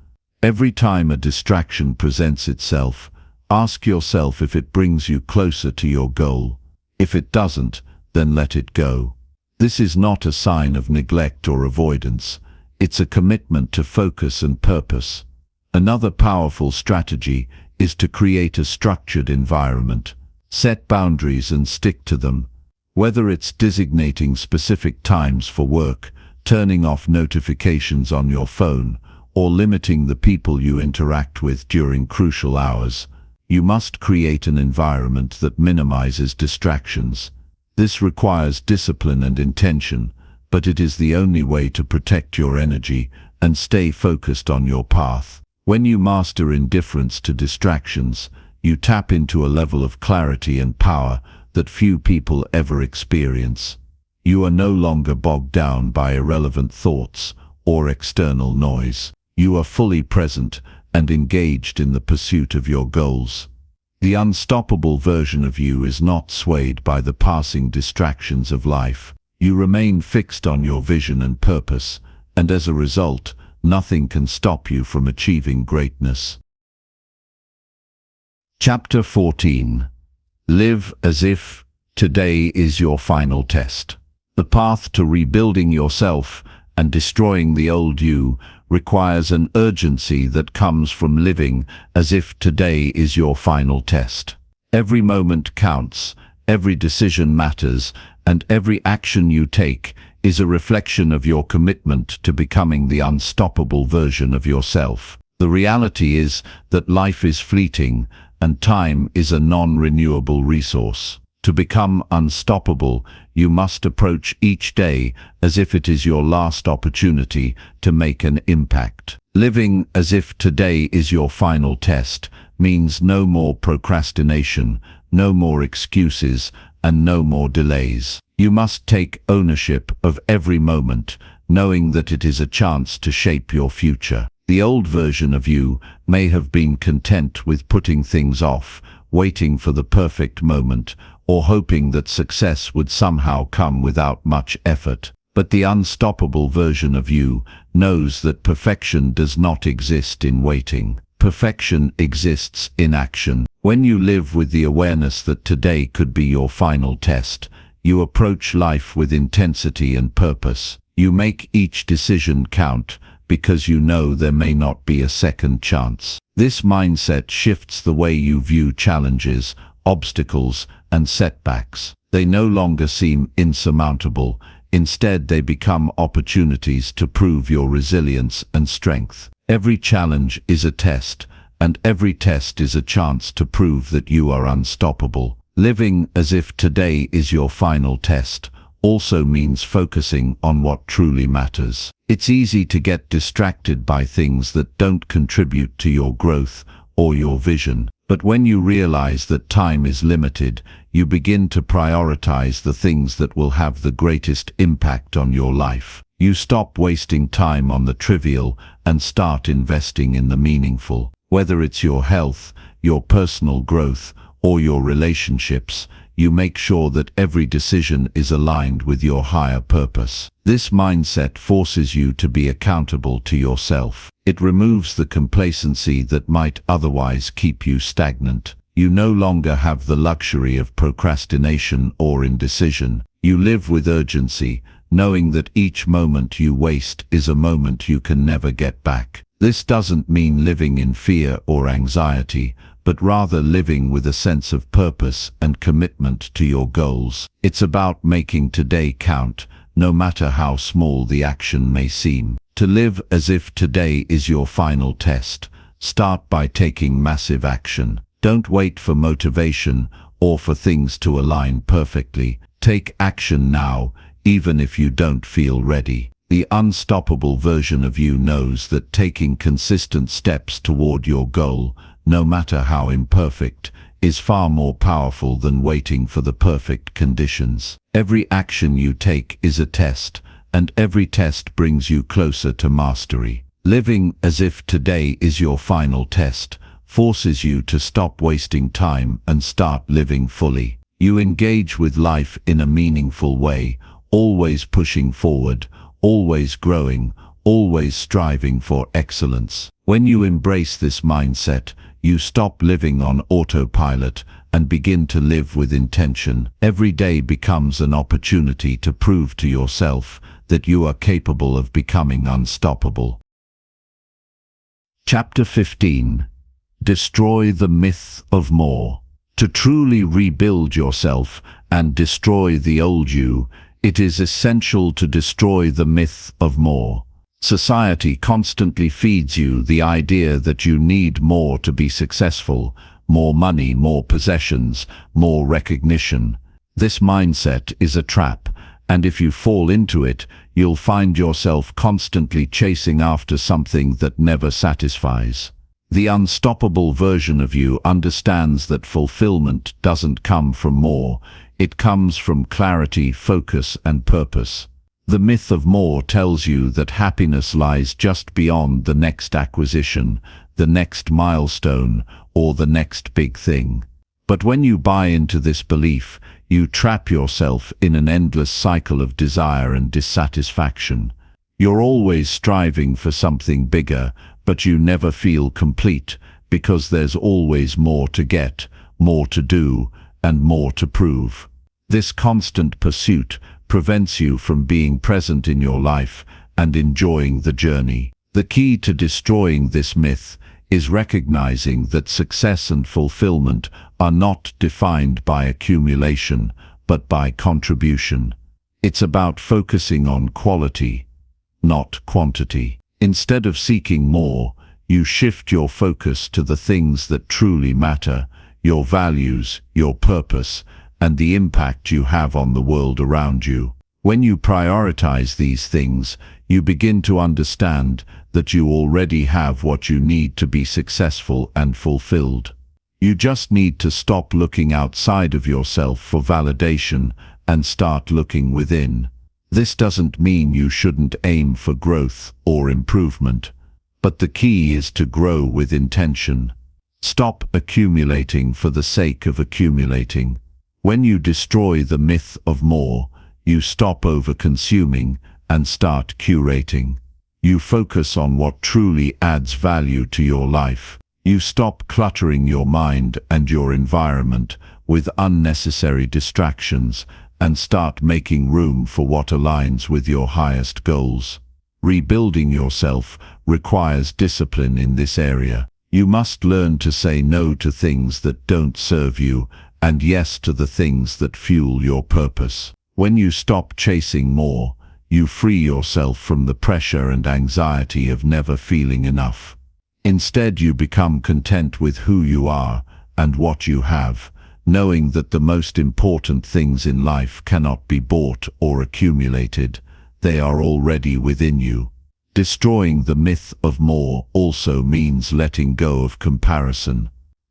S1: Every time a distraction presents itself, ask yourself if it brings you closer to your goal. If it doesn't, then let it go. This is not a sign of neglect or avoidance. It's a commitment to focus and purpose. Another powerful strategy is to create a structured environment. Set boundaries and stick to them. Whether it's designating specific times for work, turning off notifications on your phone, or limiting the people you interact with during crucial hours, you must create an environment that minimizes distractions. This requires discipline and intention, but it is the only way to protect your energy and stay focused on your path. When you master indifference to distractions, you tap into a level of clarity and power that few people ever experience. You are no longer bogged down by irrelevant thoughts or external noise. You are fully present and engaged in the pursuit of your goals. The unstoppable version of you is not swayed by the passing distractions of life. You remain fixed on your vision and purpose, and as a result, nothing can stop you from achieving greatness. Chapter 14. Live as if today is your final test. The path to rebuilding yourself and destroying the old you requires an urgency that comes from living as if today is your final test. Every moment counts, every decision matters, and every action you take is a reflection of your commitment to becoming the unstoppable version of yourself. The reality is that life is fleeting, and time is a non-renewable resource. To become unstoppable, you must approach each day as if it is your last opportunity to make an impact. Living as if today is your final test means no more procrastination, no more excuses, and no more delays. You must take ownership of every moment, knowing that it is a chance to shape your future. The old version of you may have been content with putting things off, waiting for the perfect moment, or hoping that success would somehow come without much effort. But the unstoppable version of you knows that perfection does not exist in waiting. Perfection exists in action. When you live with the awareness that today could be your final test, you approach life with intensity and purpose. You make each decision count, because you know there may not be a second chance. This mindset shifts the way you view challenges, obstacles, and setbacks. They no longer seem insurmountable. Instead, they become opportunities to prove your resilience and strength. Every challenge is a test, and every test is a chance to prove that you are unstoppable. Living as if today is your final test also means focusing on what truly matters. It's easy to get distracted by things that don't contribute to your growth or your vision. But when you realize that time is limited, you begin to prioritize the things that will have the greatest impact on your life. You stop wasting time on the trivial and start investing in the meaningful. Whether it's your health, your personal growth, or your relationships, you make sure that every decision is aligned with your higher purpose. This mindset forces you to be accountable to yourself. It removes the complacency that might otherwise keep you stagnant. You no longer have the luxury of procrastination or indecision. You live with urgency, knowing that each moment you waste is a moment you can never get back. This doesn't mean living in fear or anxiety, but rather living with a sense of purpose and commitment to your goals. It's about making today count, no matter how small the action may seem. To live as if today is your final test, start by taking massive action. Don't wait for motivation or for things to align perfectly. Take action now, even if you don't feel ready. The unstoppable version of you knows that taking consistent steps toward your goal, no matter how imperfect, is far more powerful than waiting for the perfect conditions. Every action you take is a test, and every test brings you closer to mastery. Living as if today is your final test forces you to stop wasting time and start living fully. You engage with life in a meaningful way, always pushing forward, always growing, always striving for excellence. When you embrace this mindset, you stop living on autopilot and begin to live with intention. Every day becomes an opportunity to prove to yourself that you are capable of becoming unstoppable. Chapter 15. Destroy the myth of more. To truly rebuild yourself and destroy the old you, it is essential to destroy the myth of more. Society constantly feeds you the idea that you need more to be successful, more money, more possessions, more recognition. This mindset is a trap, and if you fall into it, you'll find yourself constantly chasing after something that never satisfies. The unstoppable version of you understands that fulfillment doesn't come from more, it comes from clarity, focus, and purpose. The myth of more tells you that happiness lies just beyond the next acquisition, the next milestone, or the next big thing. But when you buy into this belief, you trap yourself in an endless cycle of desire and dissatisfaction. You're always striving for something bigger, but you never feel complete, because there's always more to get, more to do, and more to prove. This constant pursuit prevents you from being present in your life and enjoying the journey. The key to destroying this myth is recognizing that success and fulfillment are not defined by accumulation, but by contribution. It's about focusing on quality, not quantity. Instead of seeking more, you shift your focus to the things that truly matter, your values, your purpose, and the impact you have on the world around you. When you prioritize these things, you begin to understand that you already have what you need to be successful and fulfilled. You just need to stop looking outside of yourself for validation and start looking within. This doesn't mean you shouldn't aim for growth or improvement, but the key is to grow with intention. Stop accumulating for the sake of accumulating. When you destroy the myth of more, you stop over-consuming and start curating. You focus on what truly adds value to your life. You stop cluttering your mind and your environment with unnecessary distractions and start making room for what aligns with your highest goals. Rebuilding yourself requires discipline in this area. You must learn to say no to things that don't serve you and yes to the things that fuel your purpose. When you stop chasing more, you free yourself from the pressure and anxiety of never feeling enough. Instead, you become content with who you are and what you have, knowing that the most important things in life cannot be bought or accumulated. They are already within you. Destroying the myth of more also means letting go of comparison.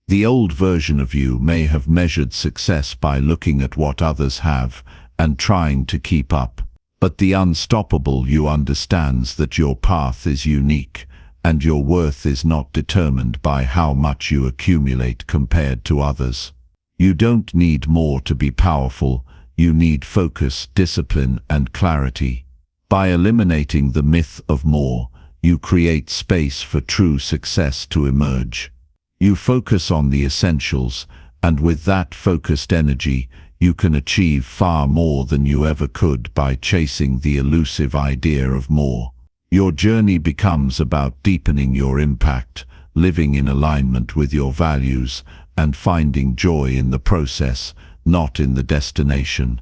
S1: The old version of you may have measured success by looking at what others have and trying to keep up. But the unstoppable you understands that your path is unique, and your worth is not determined by how much you accumulate compared to others. You don't need more to be powerful, you need focus, discipline, and clarity. By eliminating the myth of more, you create space for true success to emerge. You focus on the essentials, and with that focused energy, you can achieve far more than you ever could by chasing the elusive idea of more. Your journey becomes about deepening your impact, living in alignment with your values, and finding joy in the process, not in the destination.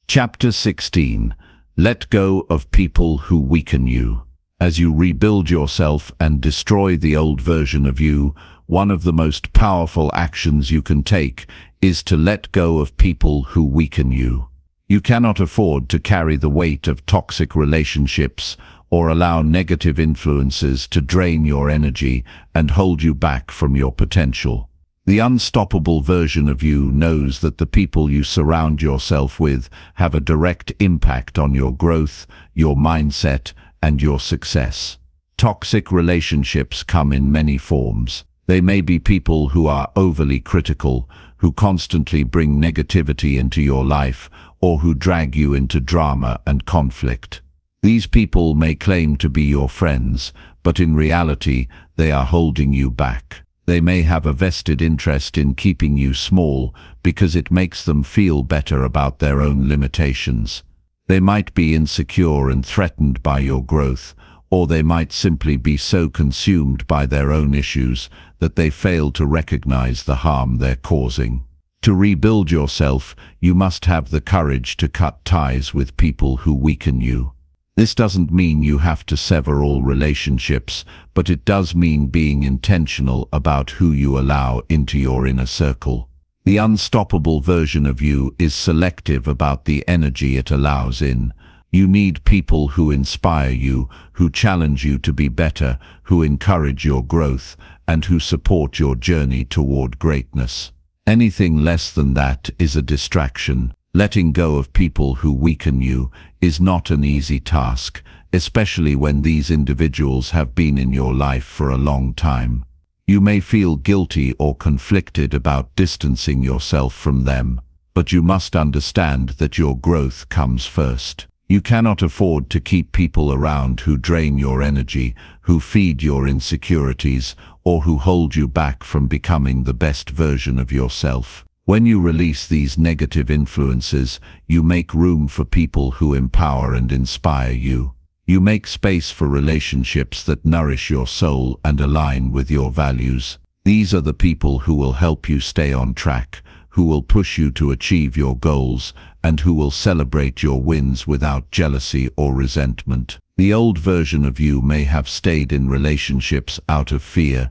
S1: Chapter 16. Let go of people who weaken you. As you rebuild yourself and destroy the old version of you, one of the most powerful actions you can take is to let go of people who weaken you. You cannot afford to carry the weight of toxic relationships or allow negative influences to drain your energy and hold you back from your potential. The unstoppable version of you knows that the people you surround yourself with have a direct impact on your growth, your mindset, and your success. Toxic relationships come in many forms. They may be people who are overly critical, who constantly bring negativity into your life, or who drag you into drama and conflict. These people may claim to be your friends, but in reality, they are holding you back. They may have a vested interest in keeping you small because it makes them feel better about their own limitations. They might be insecure and threatened by your growth, or they might simply be so consumed by their own issues that they fail to recognize the harm they're causing. To rebuild yourself, you must have the courage to cut ties with people who weaken you. This doesn't mean you have to sever all relationships, but it does mean being intentional about who you allow into your inner circle. The unstoppable version of you is selective about the energy it allows in. You need people who inspire you, who challenge you to be better, who encourage your growth, and who support your journey toward greatness. Anything less than that is a distraction. Letting go of people who weaken you is not an easy task, especially when these individuals have been in your life for a long time. You may feel guilty or conflicted about distancing yourself from them, but you must understand that your growth comes first. You cannot afford to keep people around who drain your energy, who feed your insecurities, or who hold you back from becoming the best version of yourself. When you release these negative influences, you make room for people who empower and inspire you. You make space for relationships that nourish your soul and align with your values. These are the people who will help you stay on track, who will push you to achieve your goals, and who will celebrate your wins without jealousy or resentment. The old version of you may have stayed in relationships out of fear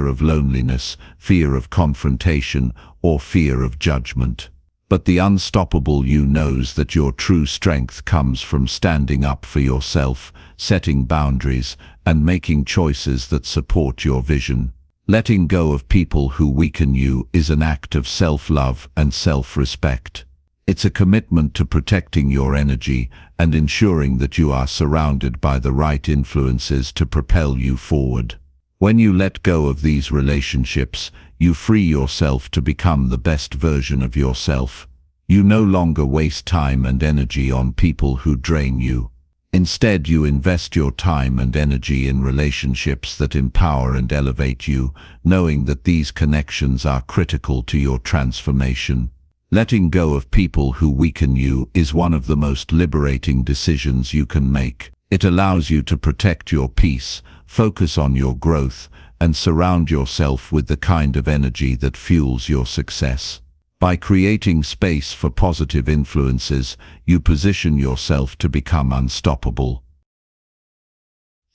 S1: of loneliness, fear of confrontation, or fear of judgment. But the unstoppable you knows that your true strength comes from standing up for yourself, setting boundaries, and making choices that support your vision. Letting go of people who weaken you is an act of self-love and self-respect. It's a commitment to protecting your energy and ensuring that you are surrounded by the right influences to propel you forward. When you let go of these relationships, you free yourself to become the best version of yourself. You no longer waste time and energy on people who drain you. Instead, you invest your time and energy in relationships that empower and elevate you, knowing that these connections are critical to your transformation. Letting go of people who weaken you is one of the most liberating decisions you can make. It allows you to protect your peace, focus on your growth, and surround yourself with the kind of energy that fuels your success. By creating space for positive influences, you position yourself to become unstoppable.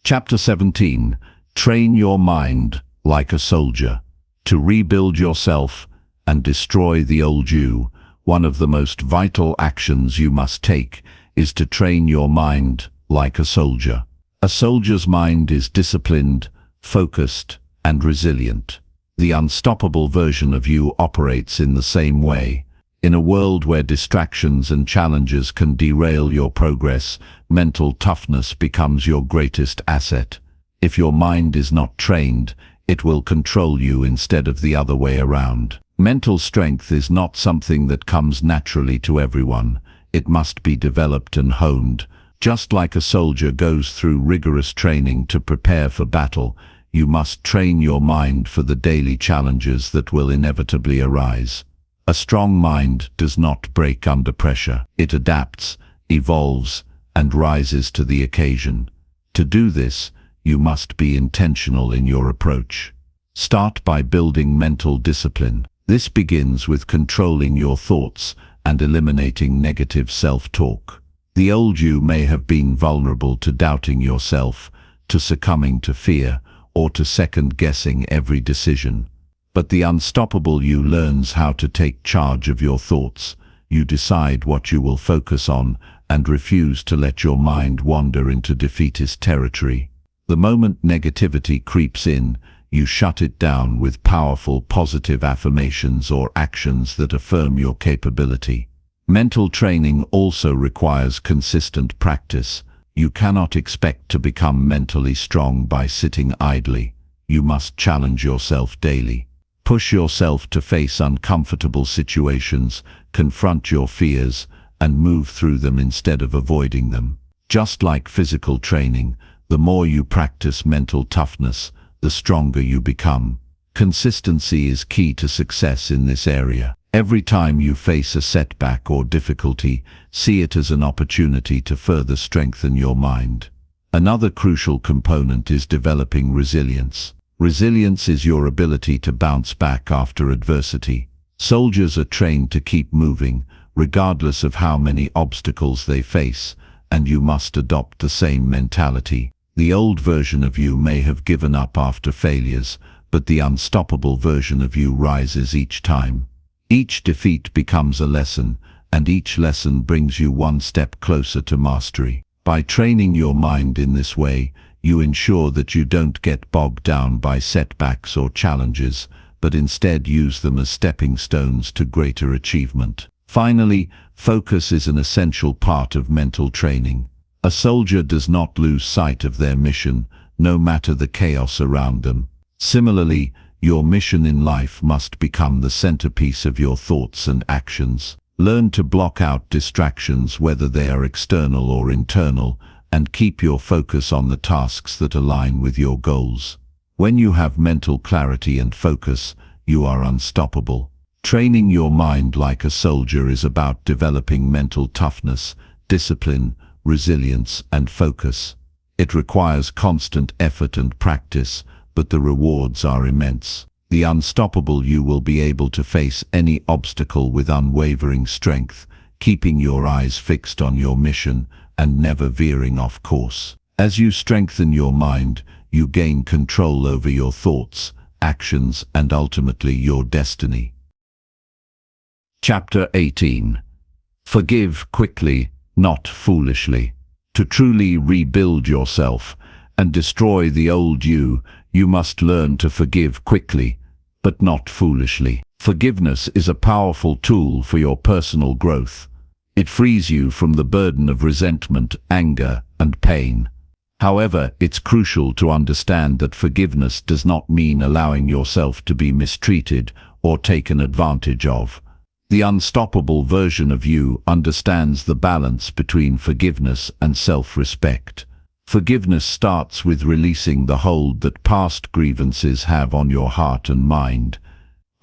S1: Chapter 17. Train your mind like a soldier. To rebuild yourself and destroy the old you, one of the most vital actions you must take is to train your mind like a soldier. A soldier's mind is disciplined, focused, and resilient. The unstoppable version of you operates in the same way. In a world where distractions and challenges can derail your progress, mental toughness becomes your greatest asset. If your mind is not trained, it will control you instead of the other way around. Mental strength is not something that comes naturally to everyone. It must be developed and honed. Just like a soldier goes through rigorous training to prepare for battle, you must train your mind for the daily challenges that will inevitably arise. A strong mind does not break under pressure. It adapts, evolves, and rises to the occasion. To do this, you must be intentional in your approach. Start by building mental discipline. This begins with controlling your thoughts and eliminating negative self-talk. The old you may have been vulnerable to doubting yourself, to succumbing to fear, or to second-guessing every decision. But the unstoppable you learns how to take charge of your thoughts. You decide what you will focus on and refuse to let your mind wander into defeatist territory. The moment negativity creeps in, you shut it down with powerful positive affirmations or actions that affirm your capability. Mental training also requires consistent practice. You cannot expect to become mentally strong by sitting idly. You must challenge yourself daily. Push yourself to face uncomfortable situations, confront your fears, and move through them instead of avoiding them. Just like physical training, the more you practice mental toughness, the stronger you become. Consistency is key to success in this area. Every time you face a setback or difficulty, see it as an opportunity to further strengthen your mind. Another crucial component is developing resilience. Resilience is your ability to bounce back after adversity. Soldiers are trained to keep moving, regardless of how many obstacles they face, and you must adopt the same mentality. The old version of you may have given up after failures, but the unstoppable version of you rises each time. Each defeat becomes a lesson, and each lesson brings you one step closer to mastery. By training your mind in this way, you ensure that you don't get bogged down by setbacks or challenges, but instead use them as stepping stones to greater achievement. Finally, focus is an essential part of mental training. A soldier does not lose sight of their mission, no matter the chaos around them. Similarly, your mission in life must become the centerpiece of your thoughts and actions. Learn to block out distractions, whether they are external or internal, and keep your focus on the tasks that align with your goals. When you have mental clarity and focus, you are unstoppable. Training your mind like a soldier is about developing mental toughness, discipline, resilience, and focus. It requires constant effort and practice, but the rewards are immense. The unstoppable you will be able to face any obstacle with unwavering strength, keeping your eyes fixed on your mission and never veering off course. As you strengthen your mind, you gain control over your thoughts, actions, and ultimately your destiny. Chapter 18. Forgive quickly, not foolishly. To truly rebuild yourself and destroy the old you, you must learn to forgive quickly, but not foolishly. Forgiveness is a powerful tool for your personal growth. It frees you from the burden of resentment, anger, and pain. However, it's crucial to understand that forgiveness does not mean allowing yourself to be mistreated or taken advantage of. The unstoppable version of you understands the balance between forgiveness and self-respect. Forgiveness starts with releasing the hold that past grievances have on your heart and mind.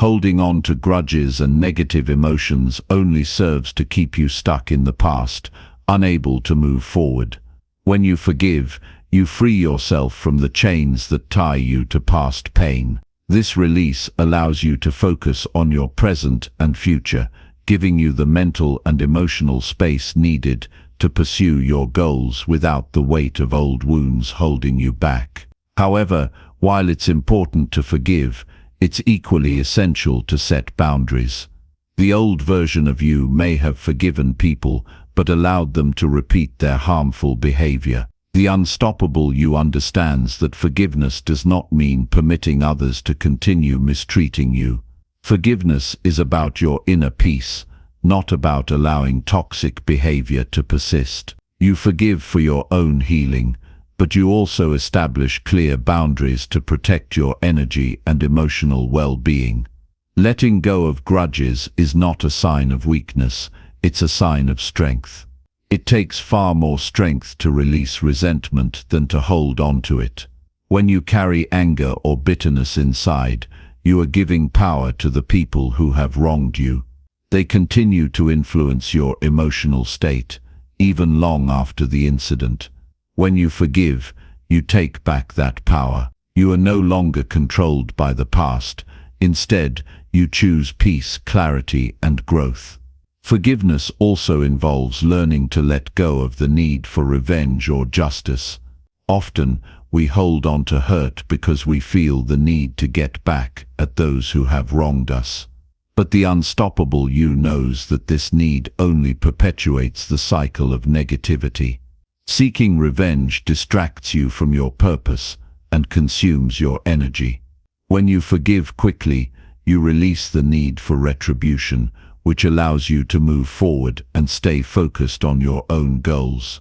S1: Holding on to grudges and negative emotions only serves to keep you stuck in the past, unable to move forward. When you forgive, you free yourself from the chains that tie you to past pain. This release allows you to focus on your present and future, giving you the mental and emotional space needed to pursue your goals without the weight of old wounds holding you back. However, while it's important to forgive, it's equally essential to set boundaries. The old version of you may have forgiven people, but allowed them to repeat their harmful behavior. The unstoppable you understands that forgiveness does not mean permitting others to continue mistreating you. Forgiveness is about your inner peace, not about allowing toxic behavior to persist. You forgive for your own healing, but you also establish clear boundaries to protect your energy and emotional well-being. Letting go of grudges is not a sign of weakness, it's a sign of strength. It takes far more strength to release resentment than to hold on to it. When you carry anger or bitterness inside, you are giving power to the people who have wronged you. They continue to influence your emotional state, even long after the incident. When you forgive, you take back that power. You are no longer controlled by the past. Instead, you choose peace, clarity, and growth. Forgiveness also involves learning to let go of the need for revenge or justice. Often, we hold on to hurt because we feel the need to get back at those who have wronged us. But the unstoppable you knows that this need only perpetuates the cycle of negativity. Seeking revenge distracts you from your purpose and consumes your energy. When you forgive quickly, you release the need for retribution, which allows you to move forward and stay focused on your own goals.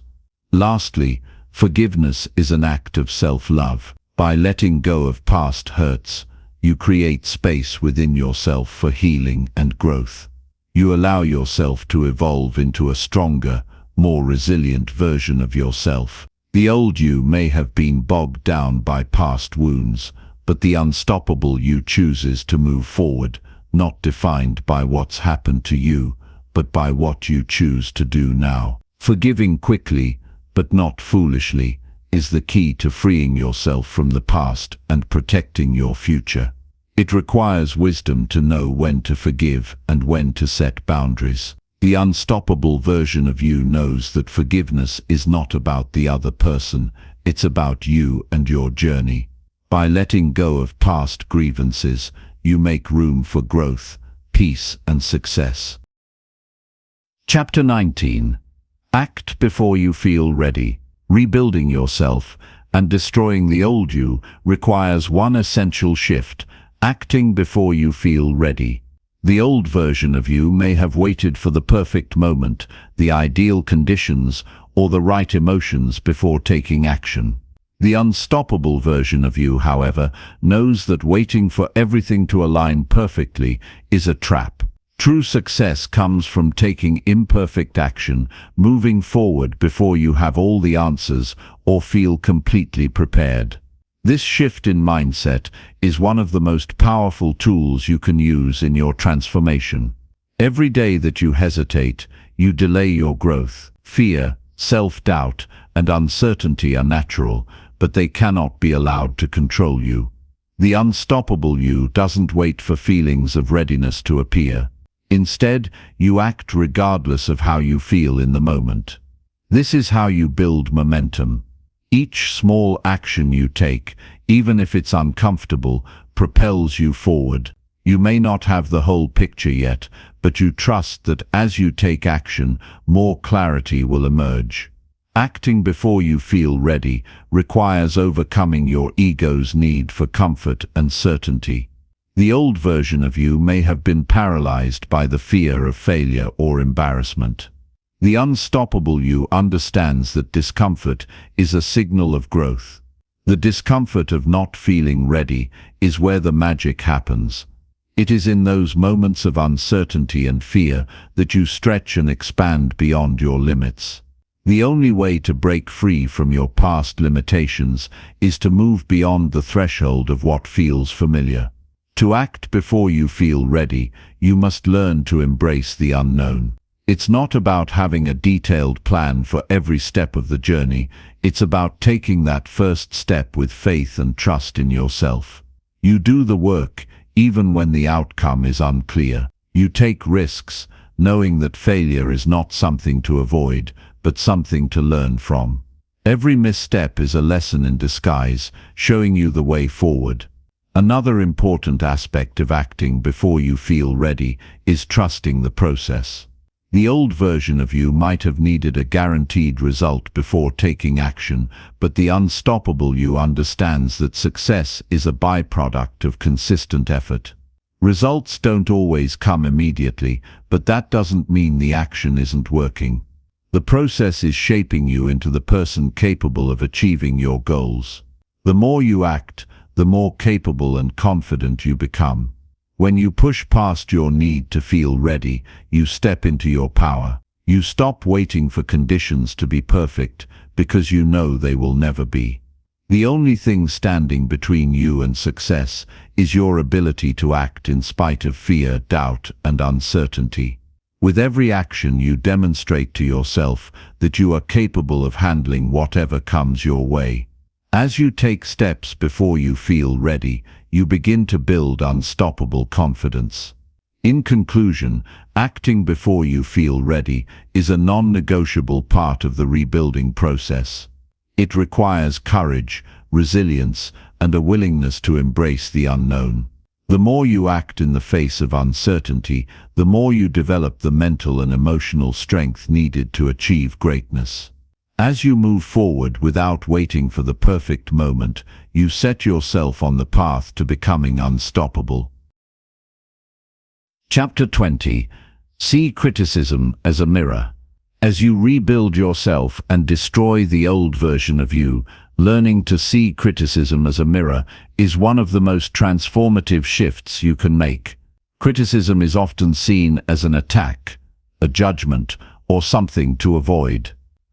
S1: Lastly, forgiveness is an act of self-love. By letting go of past hurts, you create space within yourself for healing and growth. You allow yourself to evolve into a stronger, more resilient version of yourself. The old you may have been bogged down by past wounds, but the unstoppable you chooses to move forward, not defined by what's happened to you, but by what you choose to do now. Forgiving quickly, but not foolishly, is the key to freeing yourself from the past and protecting your future. It requires wisdom to know when to forgive and when to set boundaries. The unstoppable version of you knows that forgiveness is not about the other person, it's about you and your journey. By letting go of past grievances, you make room for growth, peace, and success. Chapter 19. Act before you feel ready. Rebuilding yourself and destroying the old you requires one essential shift: acting before you feel ready. The old version of you may have waited for the perfect moment, the ideal conditions, or the right emotions before taking action. The unstoppable version of you, however, knows that waiting for everything to align perfectly is a trap. True success comes from taking imperfect action, moving forward before you have all the answers or feel completely prepared. This shift in mindset is one of the most powerful tools you can use in your transformation. Every day that you hesitate, you delay your growth. Fear, self-doubt, and uncertainty are natural, but they cannot be allowed to control you. The unstoppable you doesn't wait for feelings of readiness to appear. Instead, you act regardless of how you feel in the moment. This is how you build momentum. Each small action you take, even if it's uncomfortable, propels you forward. You may not have the whole picture yet, but you trust that as you take action, more clarity will emerge. Acting before you feel ready requires overcoming your ego's need for comfort and certainty. The old version of you may have been paralyzed by the fear of failure or embarrassment. The unstoppable you understands that discomfort is a signal of growth. The discomfort of not feeling ready is where the magic happens. It is in those moments of uncertainty and fear that you stretch and expand beyond your limits. The only way to break free from your past limitations is to move beyond the threshold of what feels familiar. To act before you feel ready, you must learn to embrace the unknown. It's not about having a detailed plan for every step of the journey, it's about taking that first step with faith and trust in yourself. You do the work, even when the outcome is unclear. You take risks, knowing that failure is not something to avoid, but something to learn from. Every misstep is a lesson in disguise, showing you the way forward. Another important aspect of acting before you feel ready is trusting the process. The old version of you might have needed a guaranteed result before taking action, but the unstoppable you understands that success is a byproduct of consistent effort. Results don't always come immediately, but that doesn't mean the action isn't working. The process is shaping you into the person capable of achieving your goals. The more you act, the more capable and confident you become. When you push past your need to feel ready, you step into your power. You stop waiting for conditions to be perfect because you know they will never be. The only thing standing between you and success is your ability to act in spite of fear, doubt, and uncertainty. With every action, you demonstrate to yourself that you are capable of handling whatever comes your way. As you take steps before you feel ready, you begin to build unstoppable confidence. In conclusion, acting before you feel ready is a non-negotiable part of the rebuilding process. It requires courage, resilience, and a willingness to embrace the unknown. The more you act in the face of uncertainty, the more you develop the mental and emotional strength needed to achieve greatness. As you move forward without waiting for the perfect moment, you set yourself on the path to becoming unstoppable. Chapter 20. See criticism as a mirror. As you rebuild yourself and destroy the old version of you, learning to see criticism as a mirror is one of the most transformative shifts you can make. Criticism is often seen as an attack, a judgment, or something to avoid.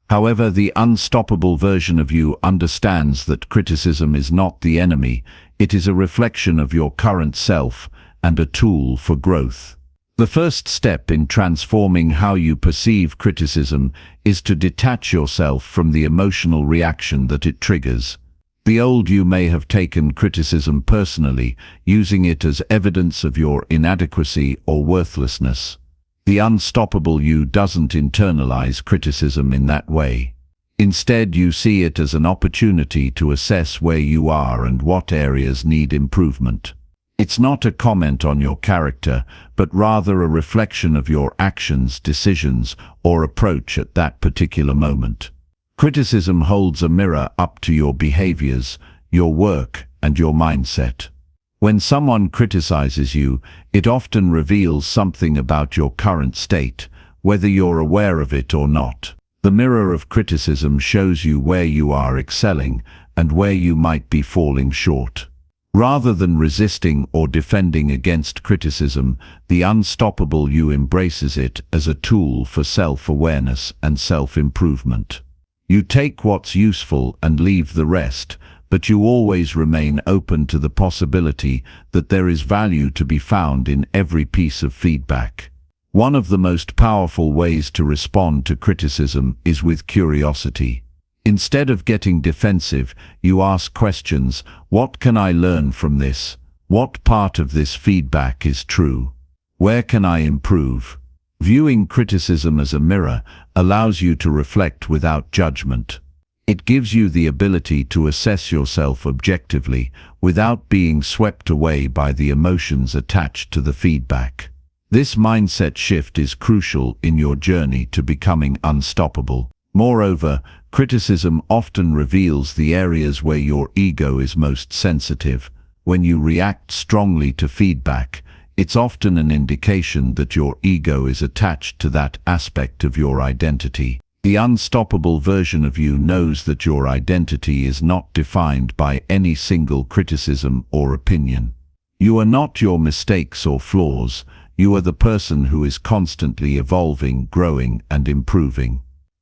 S1: However, the unstoppable version of you understands that criticism is not the enemy, it is a reflection of your current self and a tool for growth. The first step in transforming how you perceive criticism is to detach yourself from the emotional reaction that it triggers. The old you may have taken criticism personally, using it as evidence of your inadequacy or worthlessness. The unstoppable you doesn't internalize criticism in that way. Instead, you see it as an opportunity to assess where you are and what areas need improvement. It's not a comment on your character, but rather a reflection of your actions, decisions, or approach at that particular moment. Criticism holds a mirror up to your behaviors, your work, and your mindset. When someone criticizes you, it often reveals something about your current state, whether you're aware of it or not. The mirror of criticism shows you where you are excelling and where you might be falling short. Rather than resisting or defending against criticism, the unstoppable you embraces it as a tool for self-awareness and self-improvement. You take what's useful and leave the rest, but you always remain open to the possibility that there is value to be found in every piece of feedback. One of the most powerful ways to respond to criticism is with curiosity. Instead of getting defensive, you ask questions: what can I learn from this? What part of this feedback is true? Where can I improve? Viewing criticism as a mirror allows you to reflect without judgment. It gives you the ability to assess yourself objectively without being swept away by the emotions attached to the feedback. This mindset shift is crucial in your journey to becoming unstoppable. Moreover, criticism often reveals the areas where your ego is most sensitive. When you react strongly to feedback, it's often an indication that your ego is attached to that aspect of your identity. The unstoppable version of you knows that your identity is not defined by any single criticism or opinion. You are not your mistakes or flaws. You are the person who is constantly evolving, growing, and improving.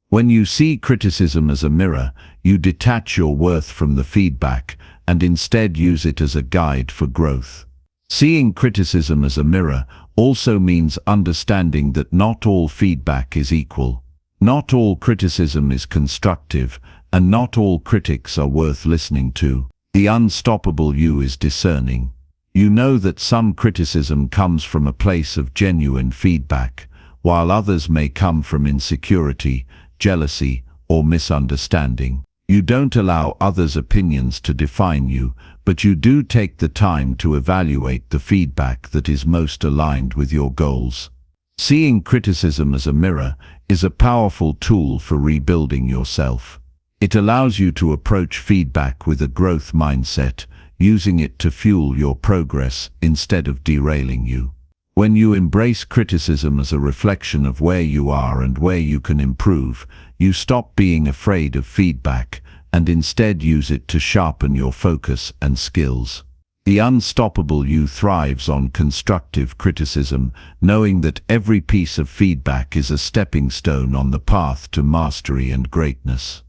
S1: When you see criticism as a mirror, you detach your worth from the feedback and instead use it as a guide for growth. Seeing criticism as a mirror also means understanding that not all feedback is equal. Not all criticism is constructive, and not all critics are worth listening to. The unstoppable you is discerning. You know that some criticism comes from a place of genuine feedback, while others may come from insecurity, jealousy, or misunderstanding. You don't allow others' opinions to define you, but you do take the time to evaluate the feedback that is most aligned with your goals. Seeing criticism as a mirror is a powerful tool for rebuilding yourself. It allows you to approach feedback with a growth mindset, using it to fuel your progress instead of derailing you. When you embrace criticism as a reflection of where you are and where you can improve, you stop being afraid of feedback and instead use it to sharpen your focus and skills. The unstoppable you thrives on constructive criticism, knowing that every piece of feedback is a stepping stone on the path to mastery and greatness.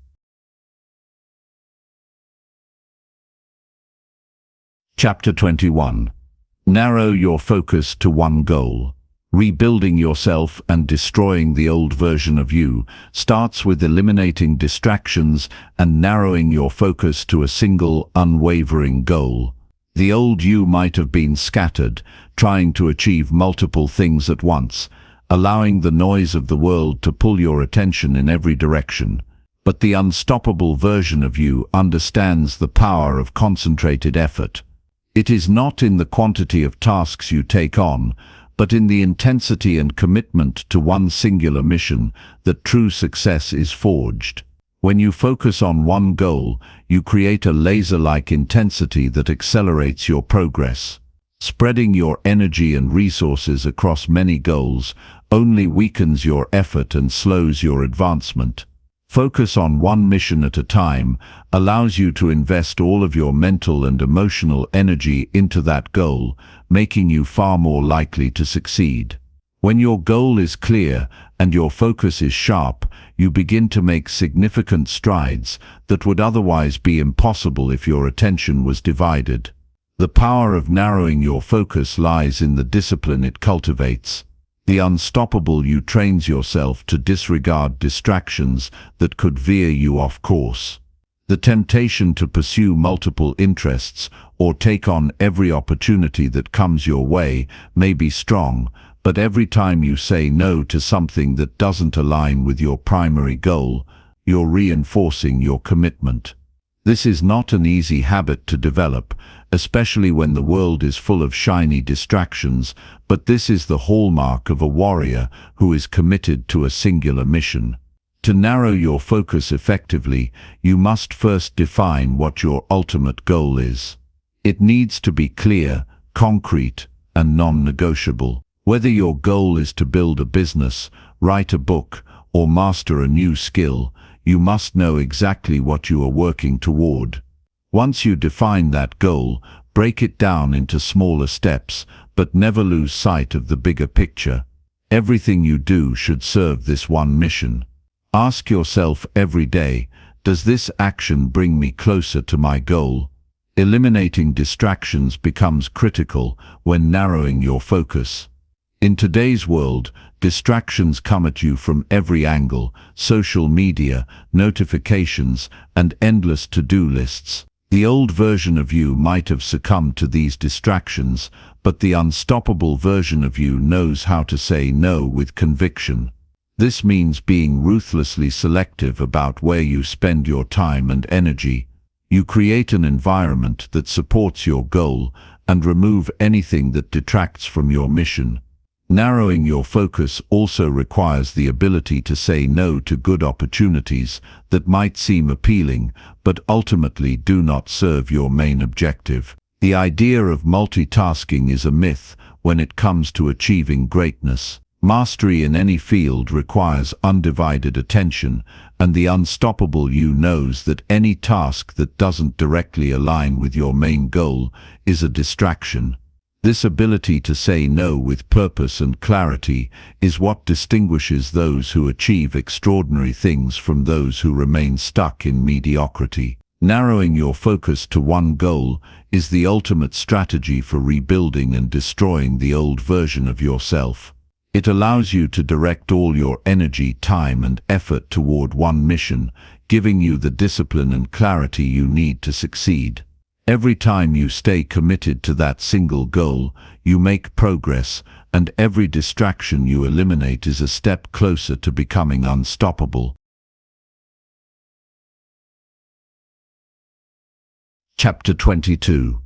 S1: Chapter 21. Narrow your focus to one goal. Rebuilding yourself and destroying the old version of you starts with eliminating distractions and narrowing your focus to a single, unwavering goal. The old you might have been scattered, trying to achieve multiple things at once, allowing the noise of the world to pull your attention in every direction. But the unstoppable version of you understands the power of concentrated effort. It is not in the quantity of tasks you take on, but in the intensity and commitment to one singular mission that true success is forged. When you focus on one goal, you create a laser-like intensity that accelerates your progress. Spreading your energy and resources across many goals only weakens your effort and slows your advancement. Focus on one mission at a time allows you to invest all of your mental and emotional energy into that goal, making you far more likely to succeed. When your goal is clear and your focus is sharp, you begin to make significant strides that would otherwise be impossible if your attention was divided. The power of narrowing your focus lies in the discipline it cultivates. The unstoppable you trains yourself to disregard distractions that could veer you off course. The temptation to pursue multiple interests or take on every opportunity that comes your way may be strong, but every time you say no to something that doesn't align with your primary goal, you're reinforcing your commitment. This is not an easy habit to develop, especially when the world is full of shiny distractions, but this is the hallmark of a warrior who is committed to a singular mission. To narrow your focus effectively, you must first define what your ultimate goal is. It needs to be clear, concrete, and non-negotiable. Whether your goal is to build a business, write a book, or master a new skill, you must know exactly what you are working toward. Once you define that goal, break it down into smaller steps, but never lose sight of the bigger picture. Everything you do should serve this one mission. Ask yourself every day, does this action bring me closer to my goal? Eliminating distractions becomes critical when narrowing your focus. In today's world, distractions come at you from every angle: social media, notifications, and endless to-do lists. The old version of you might have succumbed to these distractions, but the unstoppable version of you knows how to say no with conviction. This means being ruthlessly selective about where you spend your time and energy. You create an environment that supports your goal and remove anything that detracts from your mission. Narrowing your focus also requires the ability to say no to good opportunities that might seem appealing, but ultimately do not serve your main objective. The idea of multitasking is a myth when it comes to achieving greatness. Mastery in any field requires undivided attention, and the unstoppable you knows that any task that doesn't directly align with your main goal is a distraction. This ability to say no with purpose and clarity is what distinguishes those who achieve extraordinary things from those who remain stuck in mediocrity. Narrowing your focus to one goal is the ultimate strategy for rebuilding and destroying the old version of yourself. It allows you to direct all your energy, time, and effort toward one mission, giving you the discipline and clarity you need to succeed. Every time you stay committed to that single goal, you make progress, and every distraction you eliminate is a step closer to becoming unstoppable. Chapter 22.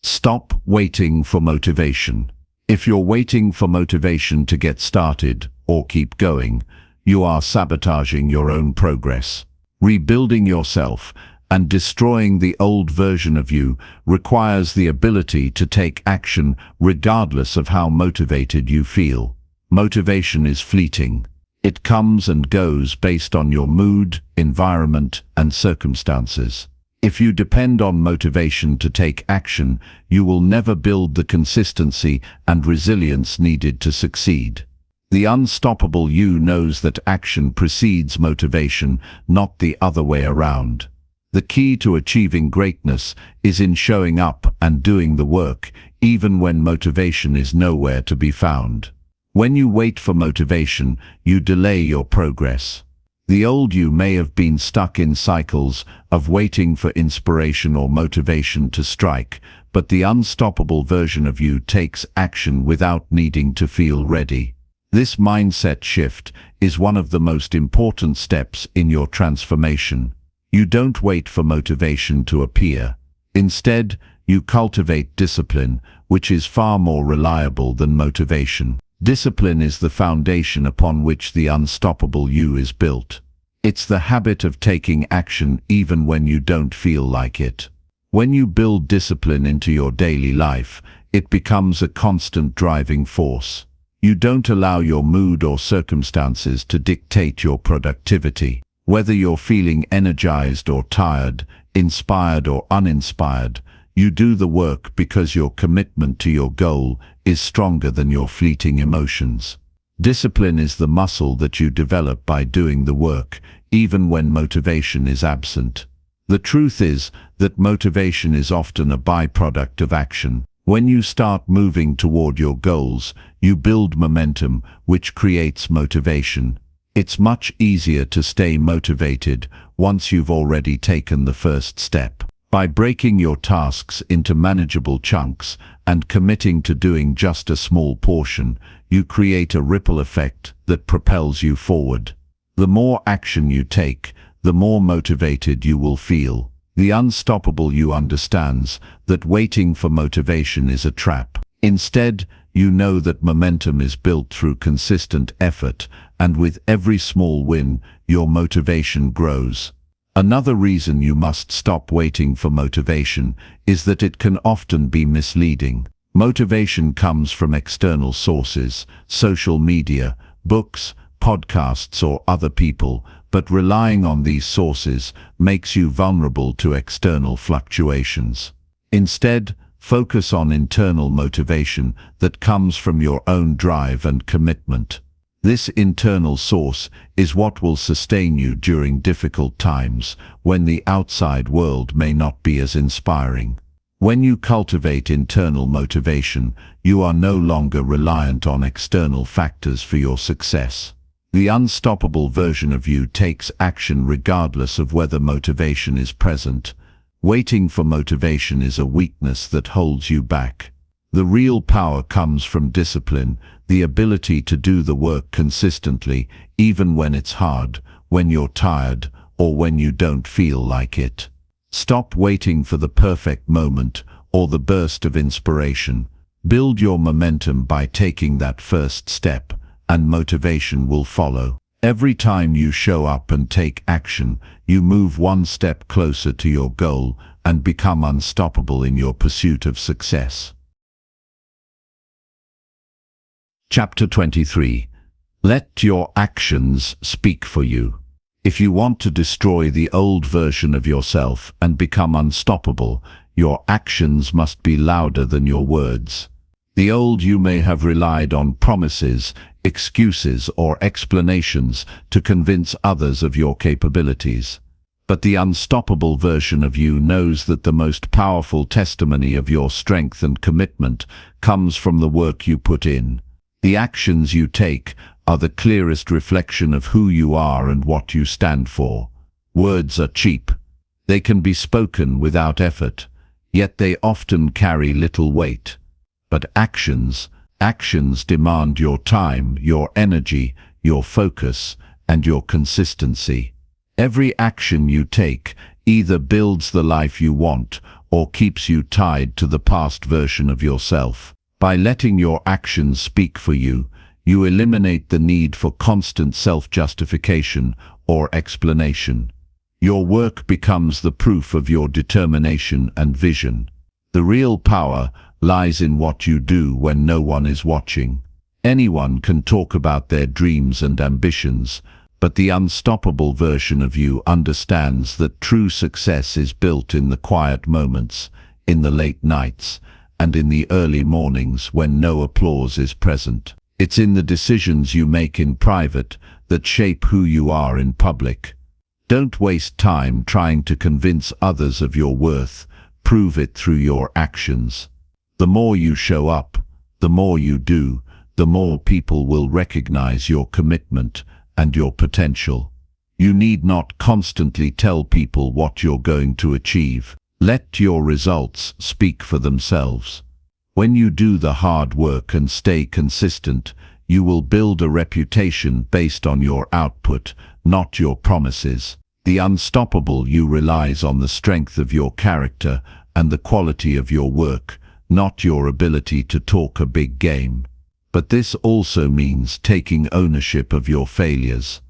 S1: Stop waiting for motivation. If you're waiting for motivation to get started or keep going, you are sabotaging your own progress. Rebuilding yourself and destroying the old version of you requires the ability to take action regardless of how motivated you feel. Motivation is fleeting. It comes and goes based on your mood, environment, and circumstances. If you depend on motivation to take action, you will never build the consistency and resilience needed to succeed. The unstoppable you knows that action precedes motivation, not the other way around. The key to achieving greatness is in showing up and doing the work, even when motivation is nowhere to be found. When you wait for motivation, you delay your progress. The old you may have been stuck in cycles of waiting for inspiration or motivation to strike, but the unstoppable version of you takes action without needing to feel ready. This mindset shift is one of the most important steps in your transformation. You don't wait for motivation to appear. Instead, you cultivate discipline, which is far more reliable than motivation. Discipline is the foundation upon which the unstoppable you is built. It's the habit of taking action even when you don't feel like it. When you build discipline into your daily life, it becomes a constant driving force. You don't allow your mood or circumstances to dictate your productivity. Whether you're feeling energized or tired, inspired or uninspired, you do the work because your commitment to your goal is stronger than your fleeting emotions. Discipline is the muscle that you develop by doing the work, even when motivation is absent. The truth is that motivation is often a byproduct of action. When you start moving toward your goals, you build momentum, which creates motivation. It's much easier to stay motivated once you've already taken the first step. By breaking your tasks into manageable chunks and committing to doing just a small portion, you create a ripple effect that propels you forward. The more action you take, the more motivated you will feel. The unstoppable you understands that waiting for motivation is a trap. Instead, you know that momentum is built through consistent effort, and with every small win, your motivation grows. Another reason you must stop waiting for motivation is that it can often be misleading. Motivation comes from external sources, social media, books, podcasts, or other people, but relying on these sources makes you vulnerable to external fluctuations. Instead, focus on internal motivation that comes from your own drive and commitment. This internal source is what will sustain you during difficult times when the outside world may not be as inspiring. When you cultivate internal motivation, you are no longer reliant on external factors for your success. The unstoppable version of you takes action regardless of whether motivation is present. Waiting for motivation is a weakness that holds you back. The real power comes from discipline, the ability to do the work consistently, even when it's hard, when you're tired, or when you don't feel like it. Stop waiting for the perfect moment or the burst of inspiration. Build your momentum by taking that first step, and motivation will follow. Every time you show up and take action, you move one step closer to your goal and become unstoppable in your pursuit of success. Chapter 23. Let your actions speak for you. If you want to destroy the old version of yourself and become unstoppable, your actions must be louder than your words. The old you may have relied on promises, excuses, or explanations to convince others of your capabilities. But the unstoppable version of you knows that the most powerful testimony of your strength and commitment comes from the work you put in. The actions you take are the clearest reflection of who you are and what you stand for. Words are cheap. They can be spoken without effort, yet they often carry little weight. But actions demand your time, your energy, your focus, and your consistency. Every action you take either builds the life you want or keeps you tied to the past version of yourself. By letting your actions speak for you, you eliminate the need for constant self-justification or explanation. Your work becomes the proof of your determination and vision. The real power lies in what you do when no one is watching. Anyone can talk about their dreams and ambitions, but the unstoppable version of you understands that true success is built in the quiet moments, in the late nights, and in the early mornings when no applause is present. It's in the decisions you make in private that shape who you are in public. Don't waste time trying to convince others of your worth. Prove it through your actions. The more you show up, the more you do, the more people will recognize your commitment and your potential. You need not constantly tell people what you're going to achieve. Let your results speak for themselves. When you do the hard work and stay consistent, you will build a reputation based on your output, not your promises. The unstoppable you relies on the strength of your character and the quality of your work, not your ability to talk a big game. But this also means taking ownership of your failures.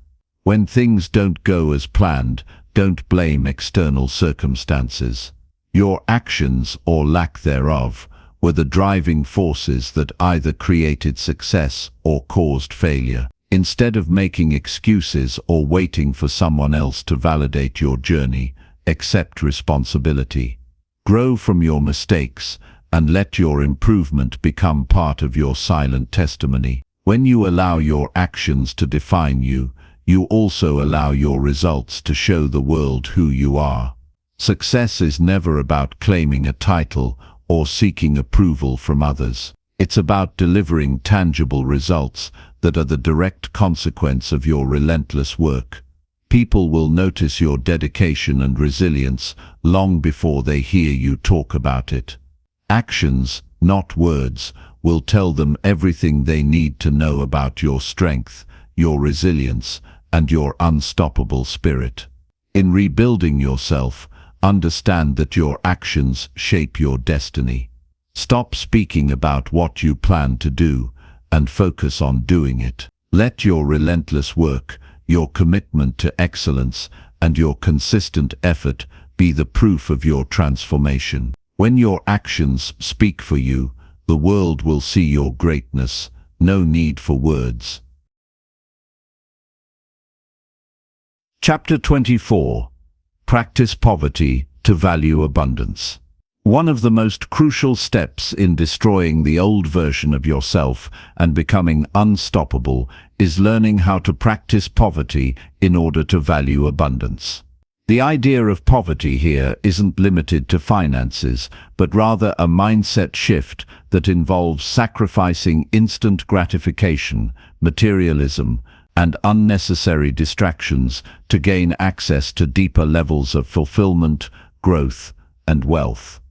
S1: When things don't go as planned, don't blame external circumstances. Your actions, or lack thereof, were the driving forces that either created success or caused failure. Instead of making excuses or waiting for someone else to validate your journey, accept responsibility. Grow from your mistakes and let your improvement become part of your silent testimony. When you allow your actions to define you, you also allow your results to show the world who you are. Success is never about claiming a title or seeking approval from others. It's about delivering tangible results that are the direct consequence of your relentless work. People will notice your dedication and resilience long before they hear you talk about it. Actions, not words, will tell them everything they need to know about your strength, your resilience, and your unstoppable spirit. In rebuilding yourself, understand that your actions shape your destiny. Stop speaking about what you plan to do and focus on doing it. Let your relentless work, your commitment to excellence, and your consistent effort be the proof of your transformation. When your actions speak for you, the world will see your greatness. No need for words. Chapter 24. Practice poverty to value abundance. One of the most crucial steps in destroying the old version of yourself and becoming unstoppable is learning how to practice poverty in order to value abundance. The idea of poverty here isn't limited to finances, but rather a mindset shift that involves sacrificing instant gratification, materialism, and unnecessary distractions to gain access to deeper levels of fulfillment, growth, and wealth.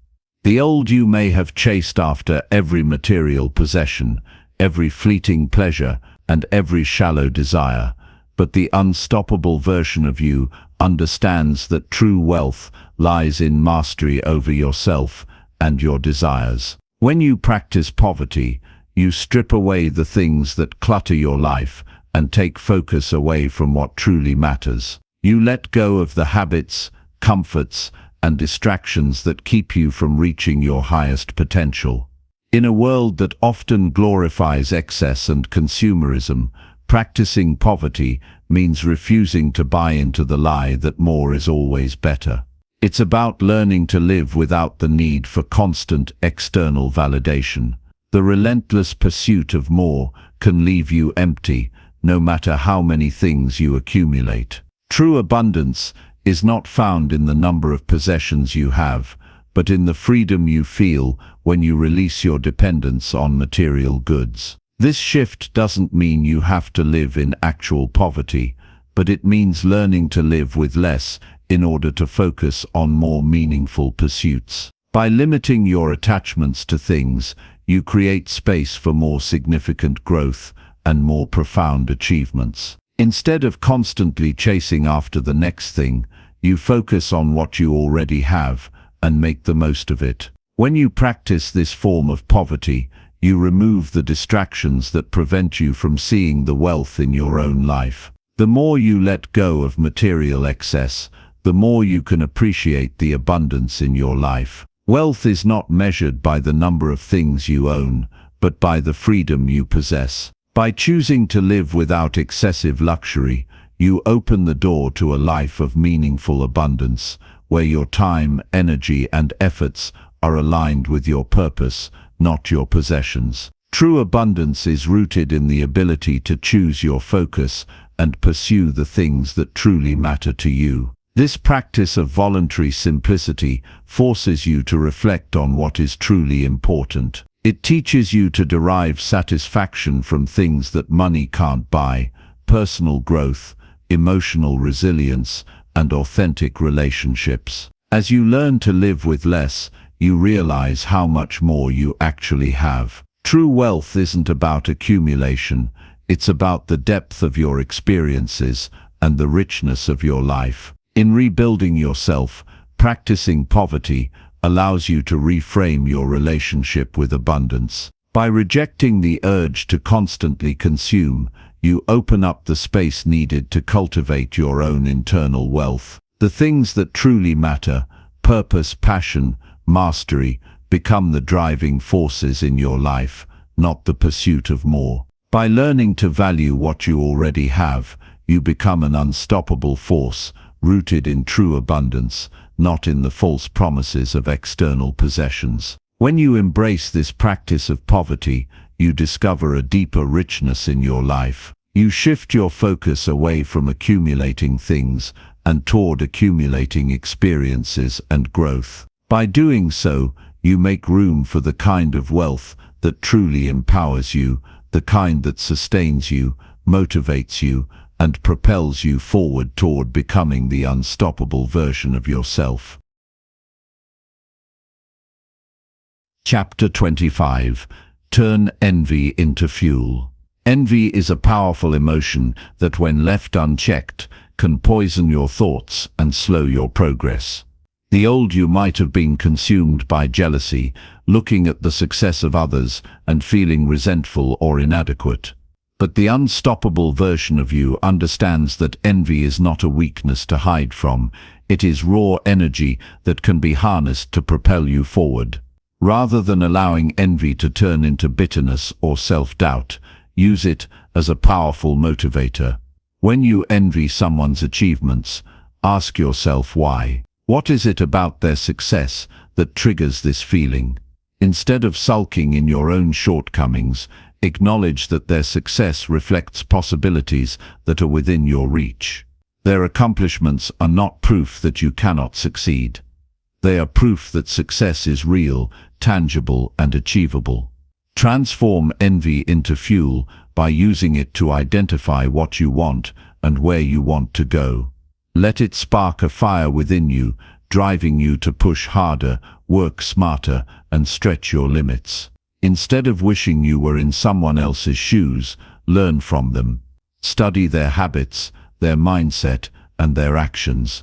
S1: The old you may have chased after every material possession, every fleeting pleasure, and every shallow desire, but the unstoppable version of you understands that true wealth lies in mastery over yourself and your desires. When you practice poverty, you strip away the things that clutter your life and take focus away from what truly matters. You let go of the habits, comforts, and distractions that keep you from reaching your highest potential. In a world that often glorifies excess and consumerism, practicing poverty means refusing to buy into the lie that more is always better. It's about learning to live without the need for constant external validation. The relentless pursuit of more can leave you empty, no matter how many things you accumulate. True abundance is not found in the number of possessions you have, but in the freedom you feel when you release your dependence on material goods. This shift doesn't mean you have to live in actual poverty, but it means learning to live with less in order to focus on more meaningful pursuits. By limiting your attachments to things, you create space for more significant growth and more profound achievements. Instead of constantly chasing after the next thing, you focus on what you already have and make the most of it. When you practice this form of poverty, you remove the distractions that prevent you from seeing the wealth in your own life. The more you let go of material excess, the more you can appreciate the abundance in your life. Wealth is not measured by the number of things you own, but by the freedom you possess. By choosing to live without excessive luxury, you open the door to a life of meaningful abundance, where your time, energy, and efforts are aligned with your purpose, not your possessions. True abundance is rooted in the ability to choose your focus and pursue the things that truly matter to you. This practice of voluntary simplicity forces you to reflect on what is truly important. It teaches you to derive satisfaction from things that money can't buy: personal growth, emotional resilience, and authentic relationships. As you learn to live with less, you realize how much more you actually have. True wealth isn't about accumulation, it's about the depth of your experiences and the richness of your life. In rebuilding yourself, practicing poverty allows you to reframe your relationship with abundance. By rejecting the urge to constantly consume, you open up the space needed to cultivate your own internal wealth. The things that truly matter, purpose, passion, mastery, become the driving forces in your life, not the pursuit of more. By learning to value what you already have, you become an unstoppable force, rooted in true abundance, not in the false promises of external possessions. When you embrace this practice of poverty, you discover a deeper richness in your life. You shift your focus away from accumulating things and toward accumulating experiences and growth. By doing so, you make room for the kind of wealth that truly empowers you, the kind that sustains you, motivates you, and propels you forward toward becoming the unstoppable version of yourself. Chapter 25. Turn envy into fuel. Envy is a powerful emotion that, when left unchecked, can poison your thoughts and slow your progress. The old you might have been consumed by jealousy, looking at the success of others and feeling resentful or inadequate. But the unstoppable version of you understands that envy is not a weakness to hide from. It is raw energy that can be harnessed to propel you forward. Rather than allowing envy to turn into bitterness or self-doubt, use it as a powerful motivator. When you envy someone's achievements, ask yourself why. What is it about their success that triggers this feeling? Instead of sulking in your own shortcomings, acknowledge that their success reflects possibilities that are within your reach. Their accomplishments are not proof that you cannot succeed. They are proof that success is real, tangible, and achievable. Transform envy into fuel by using it to identify what you want and where you want to go. Let it spark a fire within you, driving you to push harder, work smarter, and stretch your limits. Instead of wishing you were in someone else's shoes, learn from them. Study their habits, their mindset, and their actions.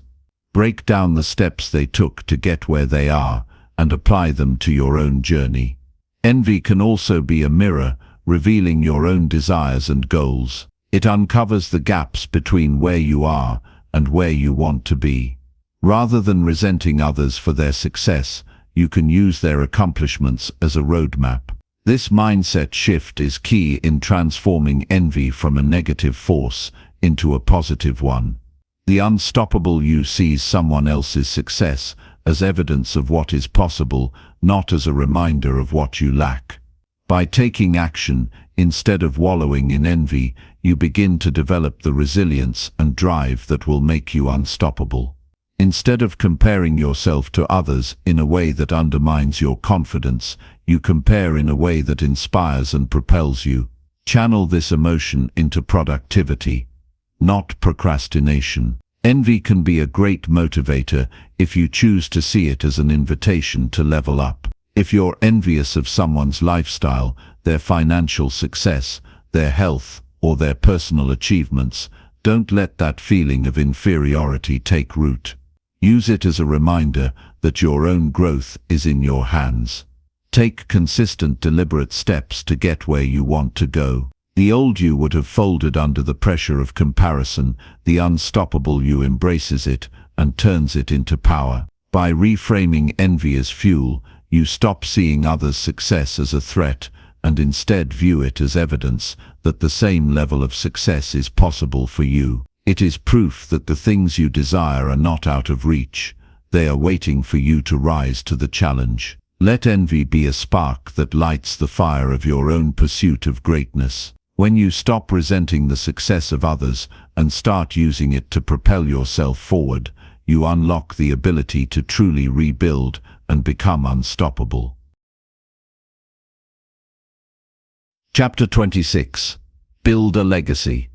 S1: Break down the steps they took to get where they are, and apply them to your own journey. Envy can also be a mirror, revealing your own desires and goals. It uncovers the gaps between where you are and where you want to be. Rather than resenting others for their success, you can use their accomplishments as a roadmap. This mindset shift is key in transforming envy from a negative force into a positive one. The unstoppable you sees someone else's success as evidence of what is possible, not as a reminder of what you lack. By taking action, instead of wallowing in envy, you begin to develop the resilience and drive that will make you unstoppable. Instead of comparing yourself to others in a way that undermines your confidence, you compare in a way that inspires and propels you. Channel this emotion into productivity, not procrastination. Envy can be a great motivator if you choose to see it as an invitation to level up. If you're envious of someone's lifestyle, their financial success, their health, or their personal achievements, don't let that feeling of inferiority take root. Use it as a reminder that your own growth is in your hands. Take consistent, deliberate steps to get where you want to go. The old you would have folded under the pressure of comparison. The unstoppable you embraces it, and turns it into power. By reframing envy as fuel, you stop seeing others' success as a threat and instead view it as evidence that the same level of success is possible for you. It is proof that the things you desire are not out of reach. They are waiting for you to rise to the challenge. Let envy be a spark that lights the fire of your own pursuit of greatness. When you stop resenting the success of others and start using it to propel yourself forward, you unlock the ability to truly rebuild and become unstoppable. Chapter 26. Build a legacy,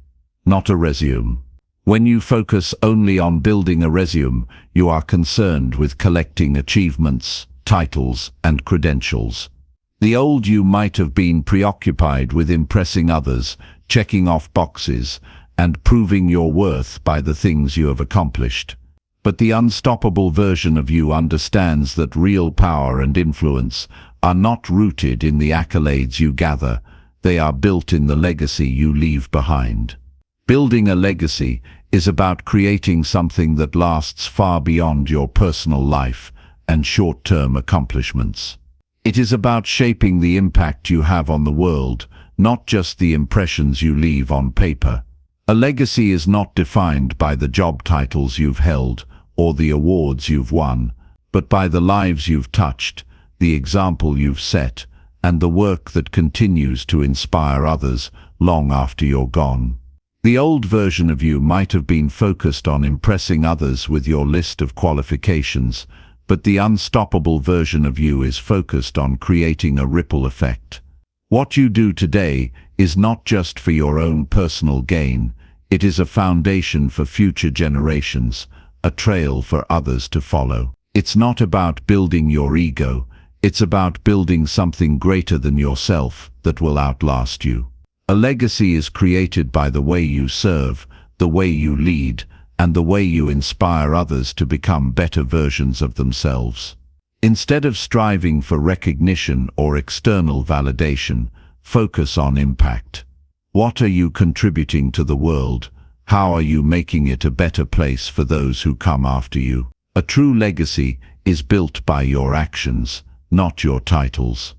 S1: not a resume. When you focus only on building a resume, you are concerned with collecting achievements, titles, and credentials. The old you might have been preoccupied with impressing others, checking off boxes, and proving your worth by the things you have accomplished. But the unstoppable version of you understands that real power and influence are not rooted in the accolades you gather. They are built in the legacy you leave behind. Building a legacy is about creating something that lasts far beyond your personal life and short-term accomplishments. It is about shaping the impact you have on the world, not just the impressions you leave on paper. A legacy is not defined by the job titles you've held or the awards you've won, but by the lives you've touched, the example you've set, and the work that continues to inspire others long after you're gone. The old version of you might have been focused on impressing others with your list of qualifications, but the unstoppable version of you is focused on creating a ripple effect. What you do today is not just for your own personal gain, it is a foundation for future generations, a trail for others to follow. It's not about building your ego, it's about building something greater than yourself that will outlast you. A legacy is created by the way you serve, the way you lead, and the way you inspire others to become better versions of themselves. Instead of striving for recognition or external validation, focus on impact. What are you contributing to the world? How are you making it a better place for those who come after you? A true legacy is built by your actions, not your titles.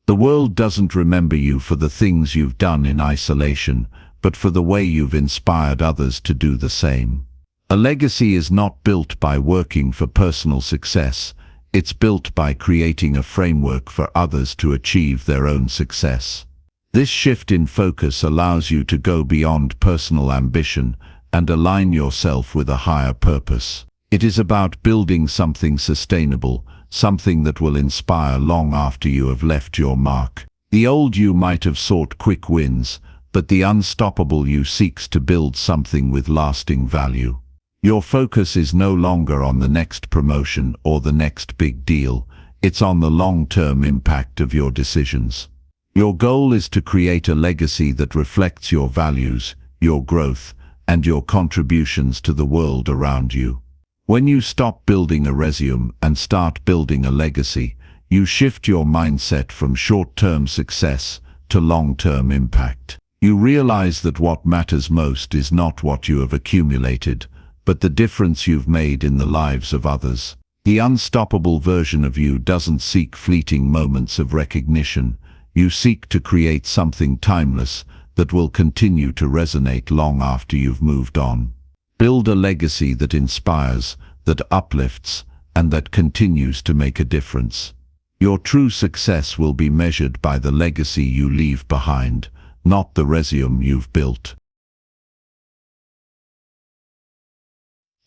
S1: The world doesn't remember you for the things you've done in isolation, but for the way you've inspired others to do the same. A legacy is not built by working for personal success, it's built by creating a framework for others to achieve their own success. This shift in focus allows you to go beyond personal ambition and align yourself with a higher purpose. It is about building something sustainable, something that will inspire long after you have left your mark. The old you might have sought quick wins, but the unstoppable you seeks to build something with lasting value. Your focus is no longer on the next promotion or the next big deal, it's on the long-term impact of your decisions. Your goal is to create a legacy that reflects your values, your growth, and your contributions to the world around you. When you stop building a resume and start building a legacy, you shift your mindset from short-term success to long-term impact. You realize that what matters most is not what you have accumulated, but the difference you've made in the lives of others. The unstoppable version of you doesn't seek fleeting moments of recognition. You seek to create something timeless that will continue to resonate long after you've moved on. Build a legacy that inspires, that uplifts, and that continues to make a difference. Your true success will be measured by the legacy you leave behind, not the resume you've built.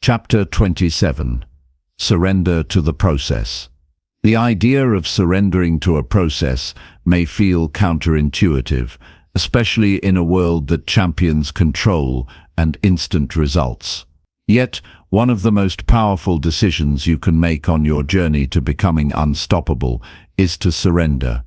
S1: Chapter 27. Surrender to the process. The idea of surrendering to a process may feel counterintuitive, especially in a world that champions control and instant results. Yet, one of the most powerful decisions you can make on your journey to becoming unstoppable is to surrender.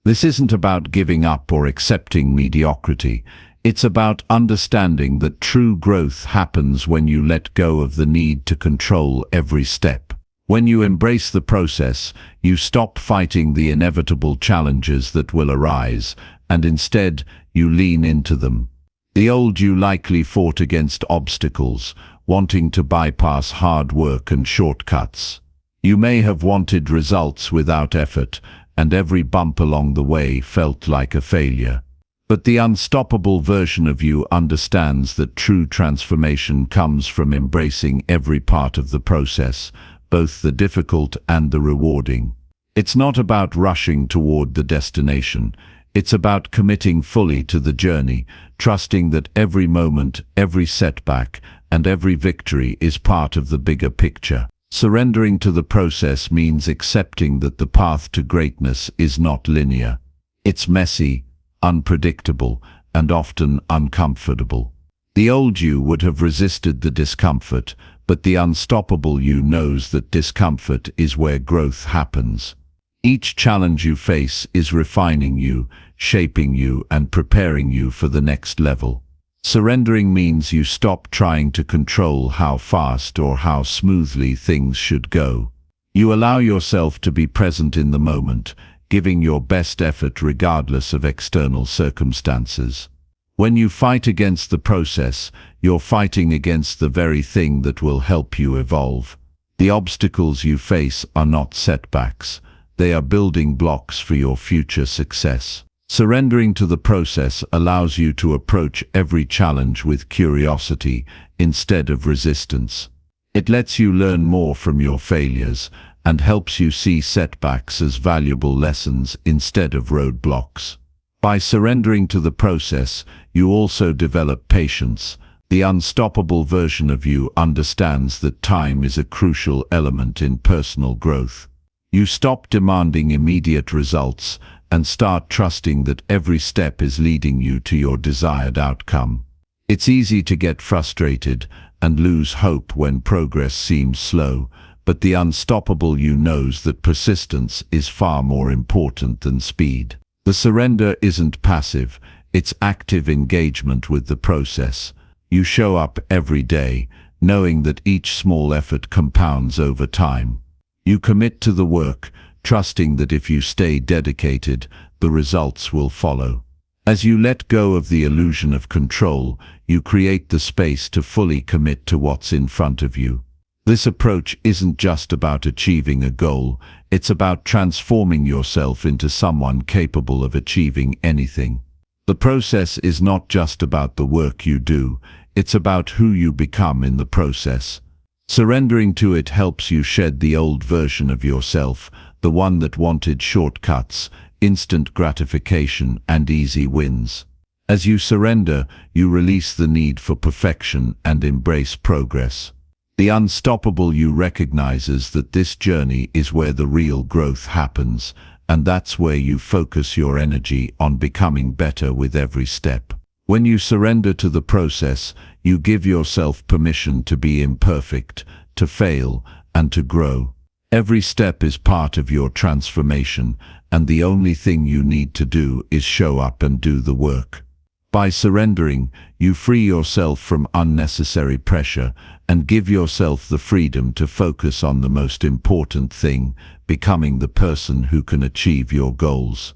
S1: This isn't about giving up or accepting mediocrity. It's about understanding that true growth happens when you let go of the need to control every step. When you embrace the process, you stop fighting the inevitable challenges that will arise, and instead, you lean into them. The old you likely fought against obstacles, wanting to bypass hard work and shortcuts. You may have wanted results without effort, and every bump along the way felt like a failure. But the unstoppable version of you understands that true transformation comes from embracing every part of the process, both the difficult and the rewarding. It's not about rushing toward the destination. It's about committing fully to the journey, trusting that every moment, every setback, and every victory is part of the bigger picture. Surrendering to the process means accepting that the path to greatness is not linear. It's messy, unpredictable, and often uncomfortable. The old you would have resisted the discomfort, but the unstoppable you knows that discomfort is where growth happens. Each challenge you face is refining you, shaping you, and preparing you for the next level. Surrendering means you stop trying to control how fast or how smoothly things should go. You allow yourself to be present in the moment, giving your best effort regardless of external circumstances. When you fight against the process, you're fighting against the very thing that will help you evolve. The obstacles you face are not setbacks. They are building blocks for your future success. Surrendering to the process allows you to approach every challenge with curiosity instead of resistance. It lets you learn more from your failures and helps you see setbacks as valuable lessons instead of roadblocks. By surrendering to the process, you also develop patience. The unstoppable version of you understands that time is a crucial element in personal growth. You stop demanding immediate results and start trusting that every step is leading you to your desired outcome. It's easy to get frustrated and lose hope when progress seems slow, but the unstoppable you knows that persistence is far more important than speed. The surrender isn't passive, it's active engagement with the process. You show up every day, knowing that each small effort compounds over time. You commit to the work, trusting that if you stay dedicated, the results will follow. As you let go of the illusion of control, you create the space to fully commit to what's in front of you. This approach isn't just about achieving a goal, it's about transforming yourself into someone capable of achieving anything. The process is not just about the work you do, it's about who you become in the process. Surrendering to it helps you shed the old version of yourself, the one that wanted shortcuts, instant gratification, and easy wins. As you surrender, you release the need for perfection and embrace progress. The unstoppable you recognizes that this journey is where the real growth happens, and that's where you focus your energy on becoming better with every step. When you surrender to the process, you give yourself permission to be imperfect, to fail, and to grow. Every step is part of your transformation, and the only thing you need to do is show up and do the work. By surrendering, you free yourself from unnecessary pressure and give yourself the freedom to focus on the most important thing, becoming the person who can achieve your goals.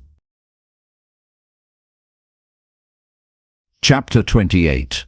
S1: Chapter 28.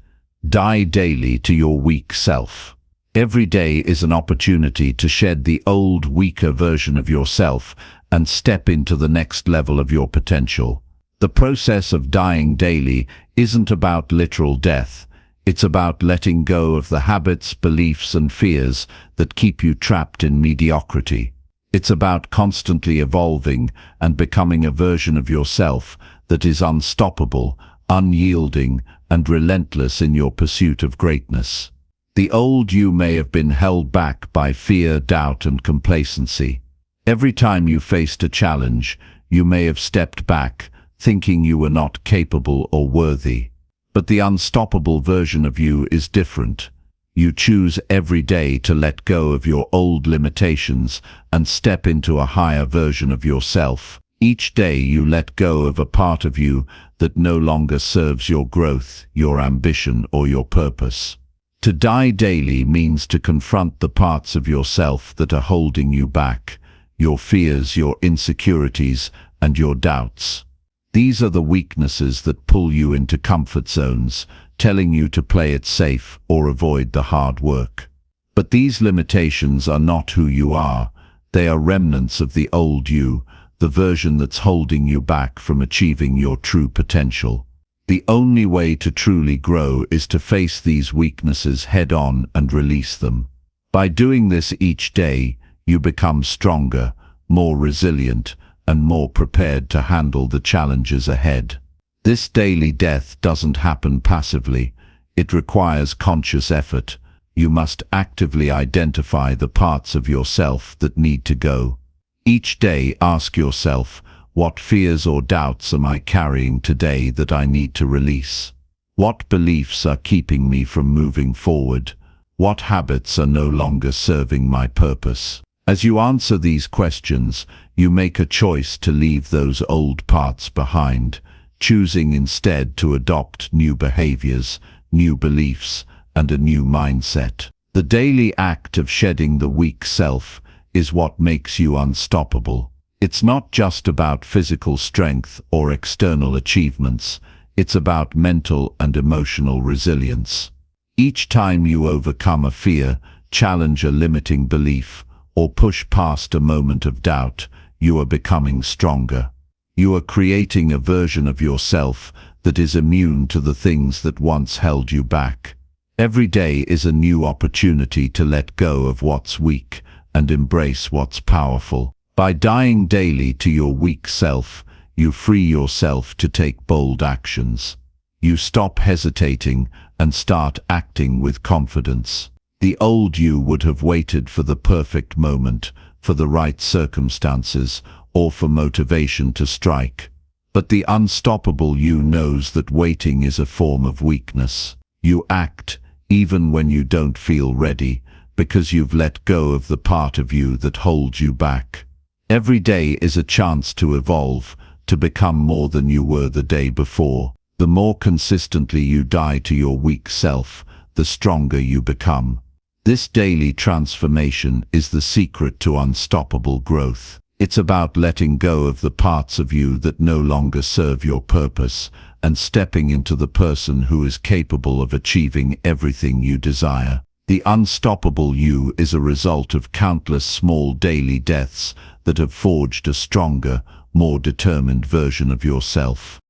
S1: Die daily to your weak self. Every day is an opportunity to shed the old, weaker version of yourself and step into the next level of your potential. The process of dying daily isn't about literal death. It's about letting go of the habits, beliefs, and fears that keep you trapped in mediocrity. It's about constantly evolving and becoming a version of yourself that is unstoppable, unyielding, and relentless in your pursuit of greatness. The old you may have been held back by fear, doubt, and complacency. Every time you faced a challenge, you may have stepped back, thinking you were not capable or worthy. But the unstoppable version of you is different. You choose every day to let go of your old limitations and step into a higher version of yourself. Each day you let go of a part of you that no longer serves your growth, your ambition, or your purpose. To die daily means to confront the parts of yourself that are holding you back, your fears, your insecurities, and your doubts. These are the weaknesses that pull you into comfort zones, telling you to play it safe or avoid the hard work. But these limitations are not who you are. They are remnants of the old you, the version that's holding you back from achieving your true potential. The only way to truly grow is to face these weaknesses head-on and release them. By doing this each day, you become stronger, more resilient, and more prepared to handle the challenges ahead. This daily death doesn't happen passively. It requires conscious effort. You must actively identify the parts of yourself that need to go. Each day, ask yourself, what fears or doubts am I carrying today that I need to release? What beliefs are keeping me from moving forward? What habits are no longer serving my purpose? As you answer these questions, you make a choice to leave those old parts behind, choosing instead to adopt new behaviors, new beliefs, and a new mindset. The daily act of shedding the weak self is what makes you unstoppable. It's not just about physical strength or external achievements. It's about mental and emotional resilience. Each time you overcome a fear, challenge a limiting belief, or push past a moment of doubt, you are becoming stronger. You are creating a version of yourself that is immune to the things that once held you back. Every day is a new opportunity to let go of what's weak and embrace what's powerful. By dying daily to your weak self, you free yourself to take bold actions. You stop hesitating and start acting with confidence. The old you would have waited for the perfect moment, for the right circumstances, or for motivation to strike. But the unstoppable you knows that waiting is a form of weakness. You act, even when you don't feel ready, because you've let go of the part of you that holds you back. Every day is a chance to evolve, to become more than you were the day before. The more consistently you die to your weak self, the stronger you become. This daily transformation is the secret to unstoppable growth. It's about letting go of the parts of you that no longer serve your purpose and stepping into the person who is capable of achieving everything you desire. The unstoppable you is a result of countless small daily deaths that have forged a stronger, more determined version of yourself.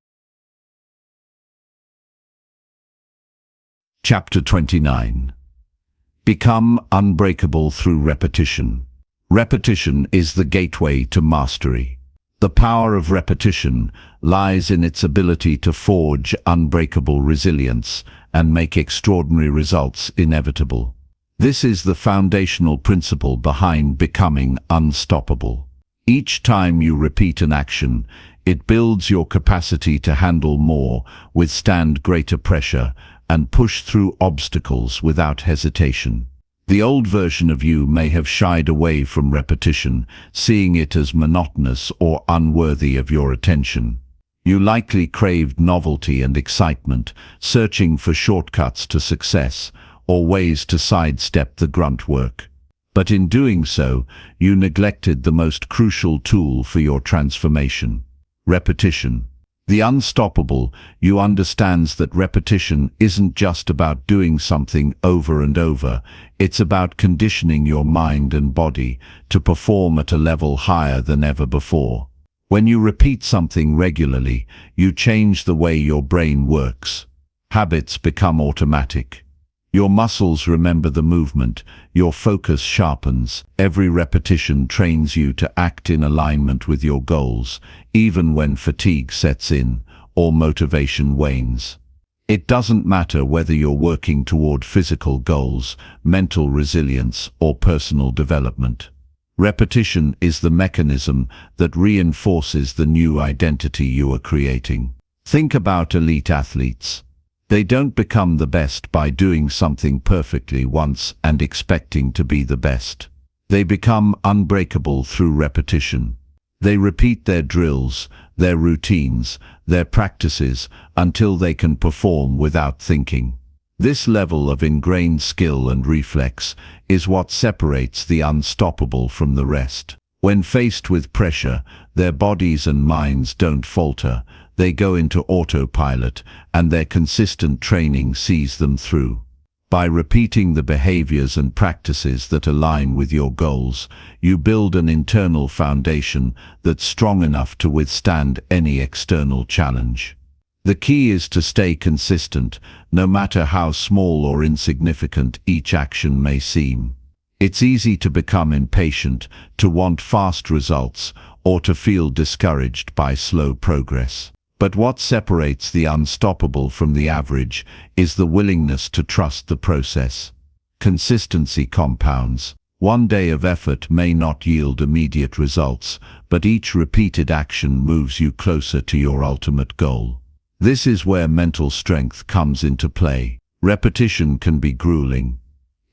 S1: Chapter 29. Become unbreakable through repetition. Repetition is the gateway to mastery. The power of repetition lies in its ability to forge unbreakable resilience and make extraordinary results inevitable. This is the foundational principle behind becoming unstoppable. Each time you repeat an action, it builds your capacity to handle more, withstand greater pressure, and push through obstacles without hesitation. The old version of you may have shied away from repetition, seeing it as monotonous or unworthy of your attention. You likely craved novelty and excitement, searching for shortcuts to success, or ways to sidestep the grunt work. But in doing so, you neglected the most crucial tool for your transformation: repetition. The unstoppable you understands that repetition isn't just about doing something over and over. It's about conditioning your mind and body to perform at a level higher than ever before. When you repeat something regularly, you change the way your brain works. Habits become automatic. Your muscles remember the movement, your focus sharpens. Every repetition trains you to act in alignment with your goals, even when fatigue sets in or motivation wanes. It doesn't matter whether you're working toward physical goals, mental resilience, or personal development. Repetition is the mechanism that reinforces the new identity you are creating. Think about elite athletes. They don't become the best by doing something perfectly once and expecting to be the best. They become unbreakable through repetition. They repeat their drills, their routines, their practices until they can perform without thinking. This level of ingrained skill and reflex is what separates the unstoppable from the rest. When faced with pressure, their bodies and minds don't falter. They go into autopilot, and their consistent training sees them through. By repeating the behaviors and practices that align with your goals, you build an internal foundation that's strong enough to withstand any external challenge. The key is to stay consistent, no matter how small or insignificant each action may seem. It's easy to become impatient, to want fast results, or to feel discouraged by slow progress. But what separates the unstoppable from the average is the willingness to trust the process. Consistency compounds. One day of effort may not yield immediate results, but each repeated action moves you closer to your ultimate goal. This is where mental strength comes into play. Repetition can be grueling.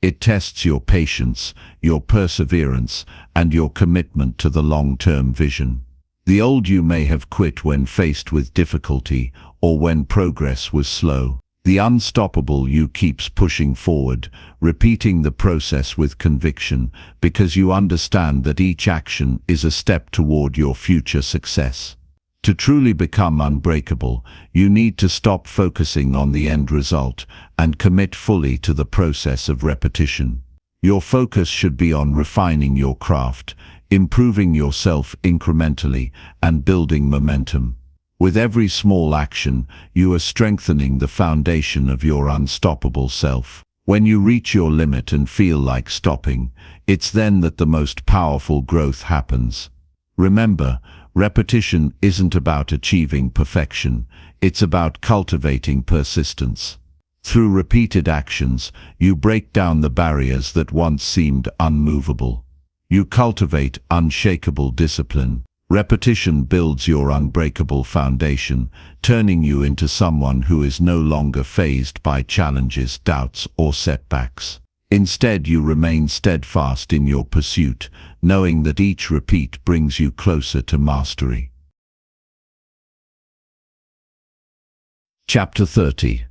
S1: It tests your patience, your perseverance, and your commitment to the long-term vision. The old you may have quit when faced with difficulty or when progress was slow. The unstoppable you keeps pushing forward, repeating the process with conviction, because you understand that each action is a step toward your future success. To truly become unbreakable, you need to stop focusing on the end result and commit fully to the process of repetition. Your focus should be on refining your craft, improving yourself incrementally, and building momentum. With every small action, you are strengthening the foundation of your unstoppable self. When you reach your limit and feel like stopping, it's then that the most powerful growth happens. Remember, repetition isn't about achieving perfection, it's about cultivating persistence. Through repeated actions, you break down the barriers that once seemed unmovable. You cultivate unshakable discipline. Repetition builds your unbreakable foundation, turning you into someone who is no longer fazed by challenges, doubts, or setbacks. Instead, you remain steadfast in your pursuit, knowing that each repeat brings you closer to mastery. Chapter 30.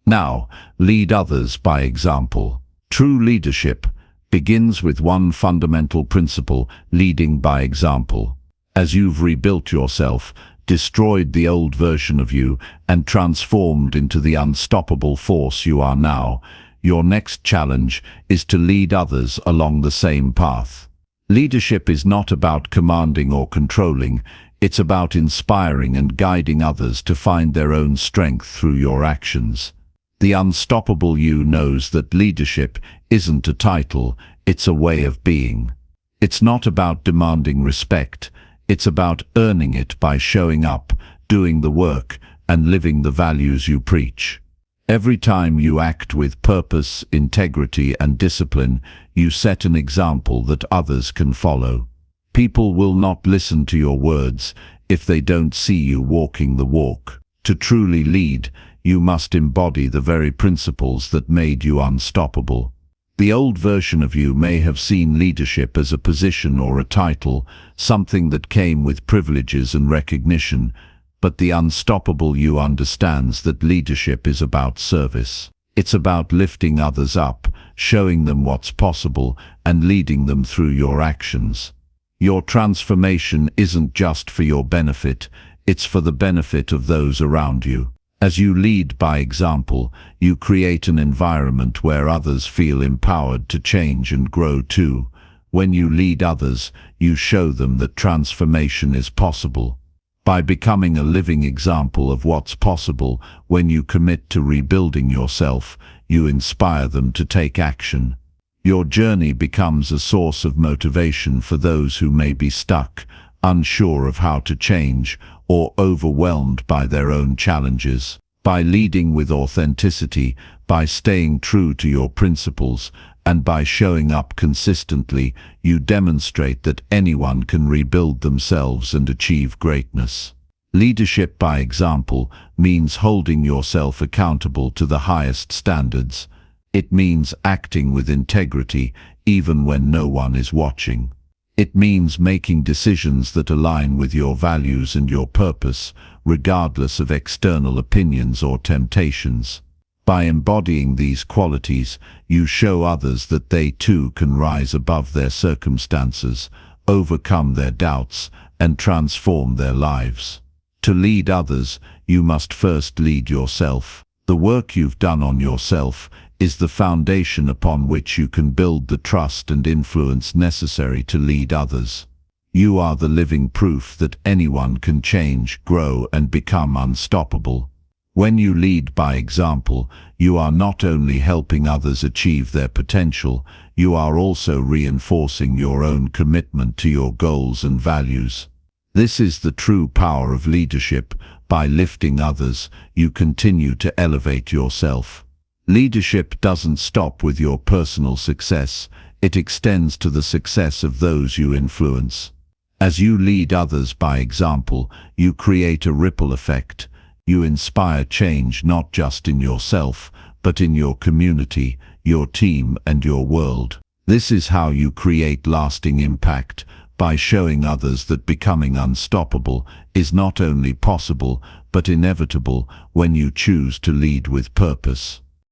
S1: Now, lead others by example. True leadership begins with one fundamental principle: leading by example. As you've rebuilt yourself, destroyed the old version of you, and transformed into the unstoppable force you are now, your next challenge is to lead others along the same path. Leadership is not about commanding or controlling, it's about inspiring and guiding others to find their own strength through your actions. The unstoppable you knows that leadership isn't a title, it's a way of being. It's not about demanding respect, it's about earning it by showing up, doing the work, and living the values you preach. Every time you act with purpose, integrity, and discipline, you set an example that others can follow. People will not listen to your words if they don't see you walking the walk. To truly lead, you must embody the very principles that made you unstoppable. The old version of you may have seen leadership as a position or a title, something that came with privileges and recognition, but the unstoppable you understands that leadership is about service. It's about lifting others up, showing them what's possible, and leading them through your actions. Your transformation isn't just for your benefit, it's for the benefit of those around you. As you lead by example, you create an environment where others feel empowered to change and grow too. When you lead others, you show them that transformation is possible. By becoming a living example of what's possible, when you commit to rebuilding yourself, you inspire them to take action. Your journey becomes a source of motivation for those who may be stuck, unsure of how to change, or overwhelmed by their own challenges. By leading with authenticity, by staying true to your principles, and by showing up consistently, you demonstrate that anyone can rebuild themselves and achieve greatness. Leadership by example means holding yourself accountable to the highest standards. It means acting with integrity even when no one is watching. It means making decisions that align with your values and your purpose, regardless of external opinions or temptations. By embodying these qualities, you show others that they too can rise above their circumstances, overcome their doubts, and transform their lives. To lead others, you must first lead yourself. The work you've done on yourself is the foundation upon which you can build the trust and influence necessary to lead others. You are the living proof that anyone can change, grow, and become unstoppable. When you lead by example, you are not only helping others achieve their potential, you are also reinforcing your own commitment to your goals and values. This is the true power of leadership. By lifting others, you continue to elevate yourself. Leadership doesn't stop with your personal success, it extends to the success of those you influence. As you lead others by example, you create a ripple effect. You inspire change not just in yourself, but in your community, your team, and your world. This is how you create lasting impact, by showing others that becoming unstoppable is not only possible, but inevitable when you choose to lead with purpose.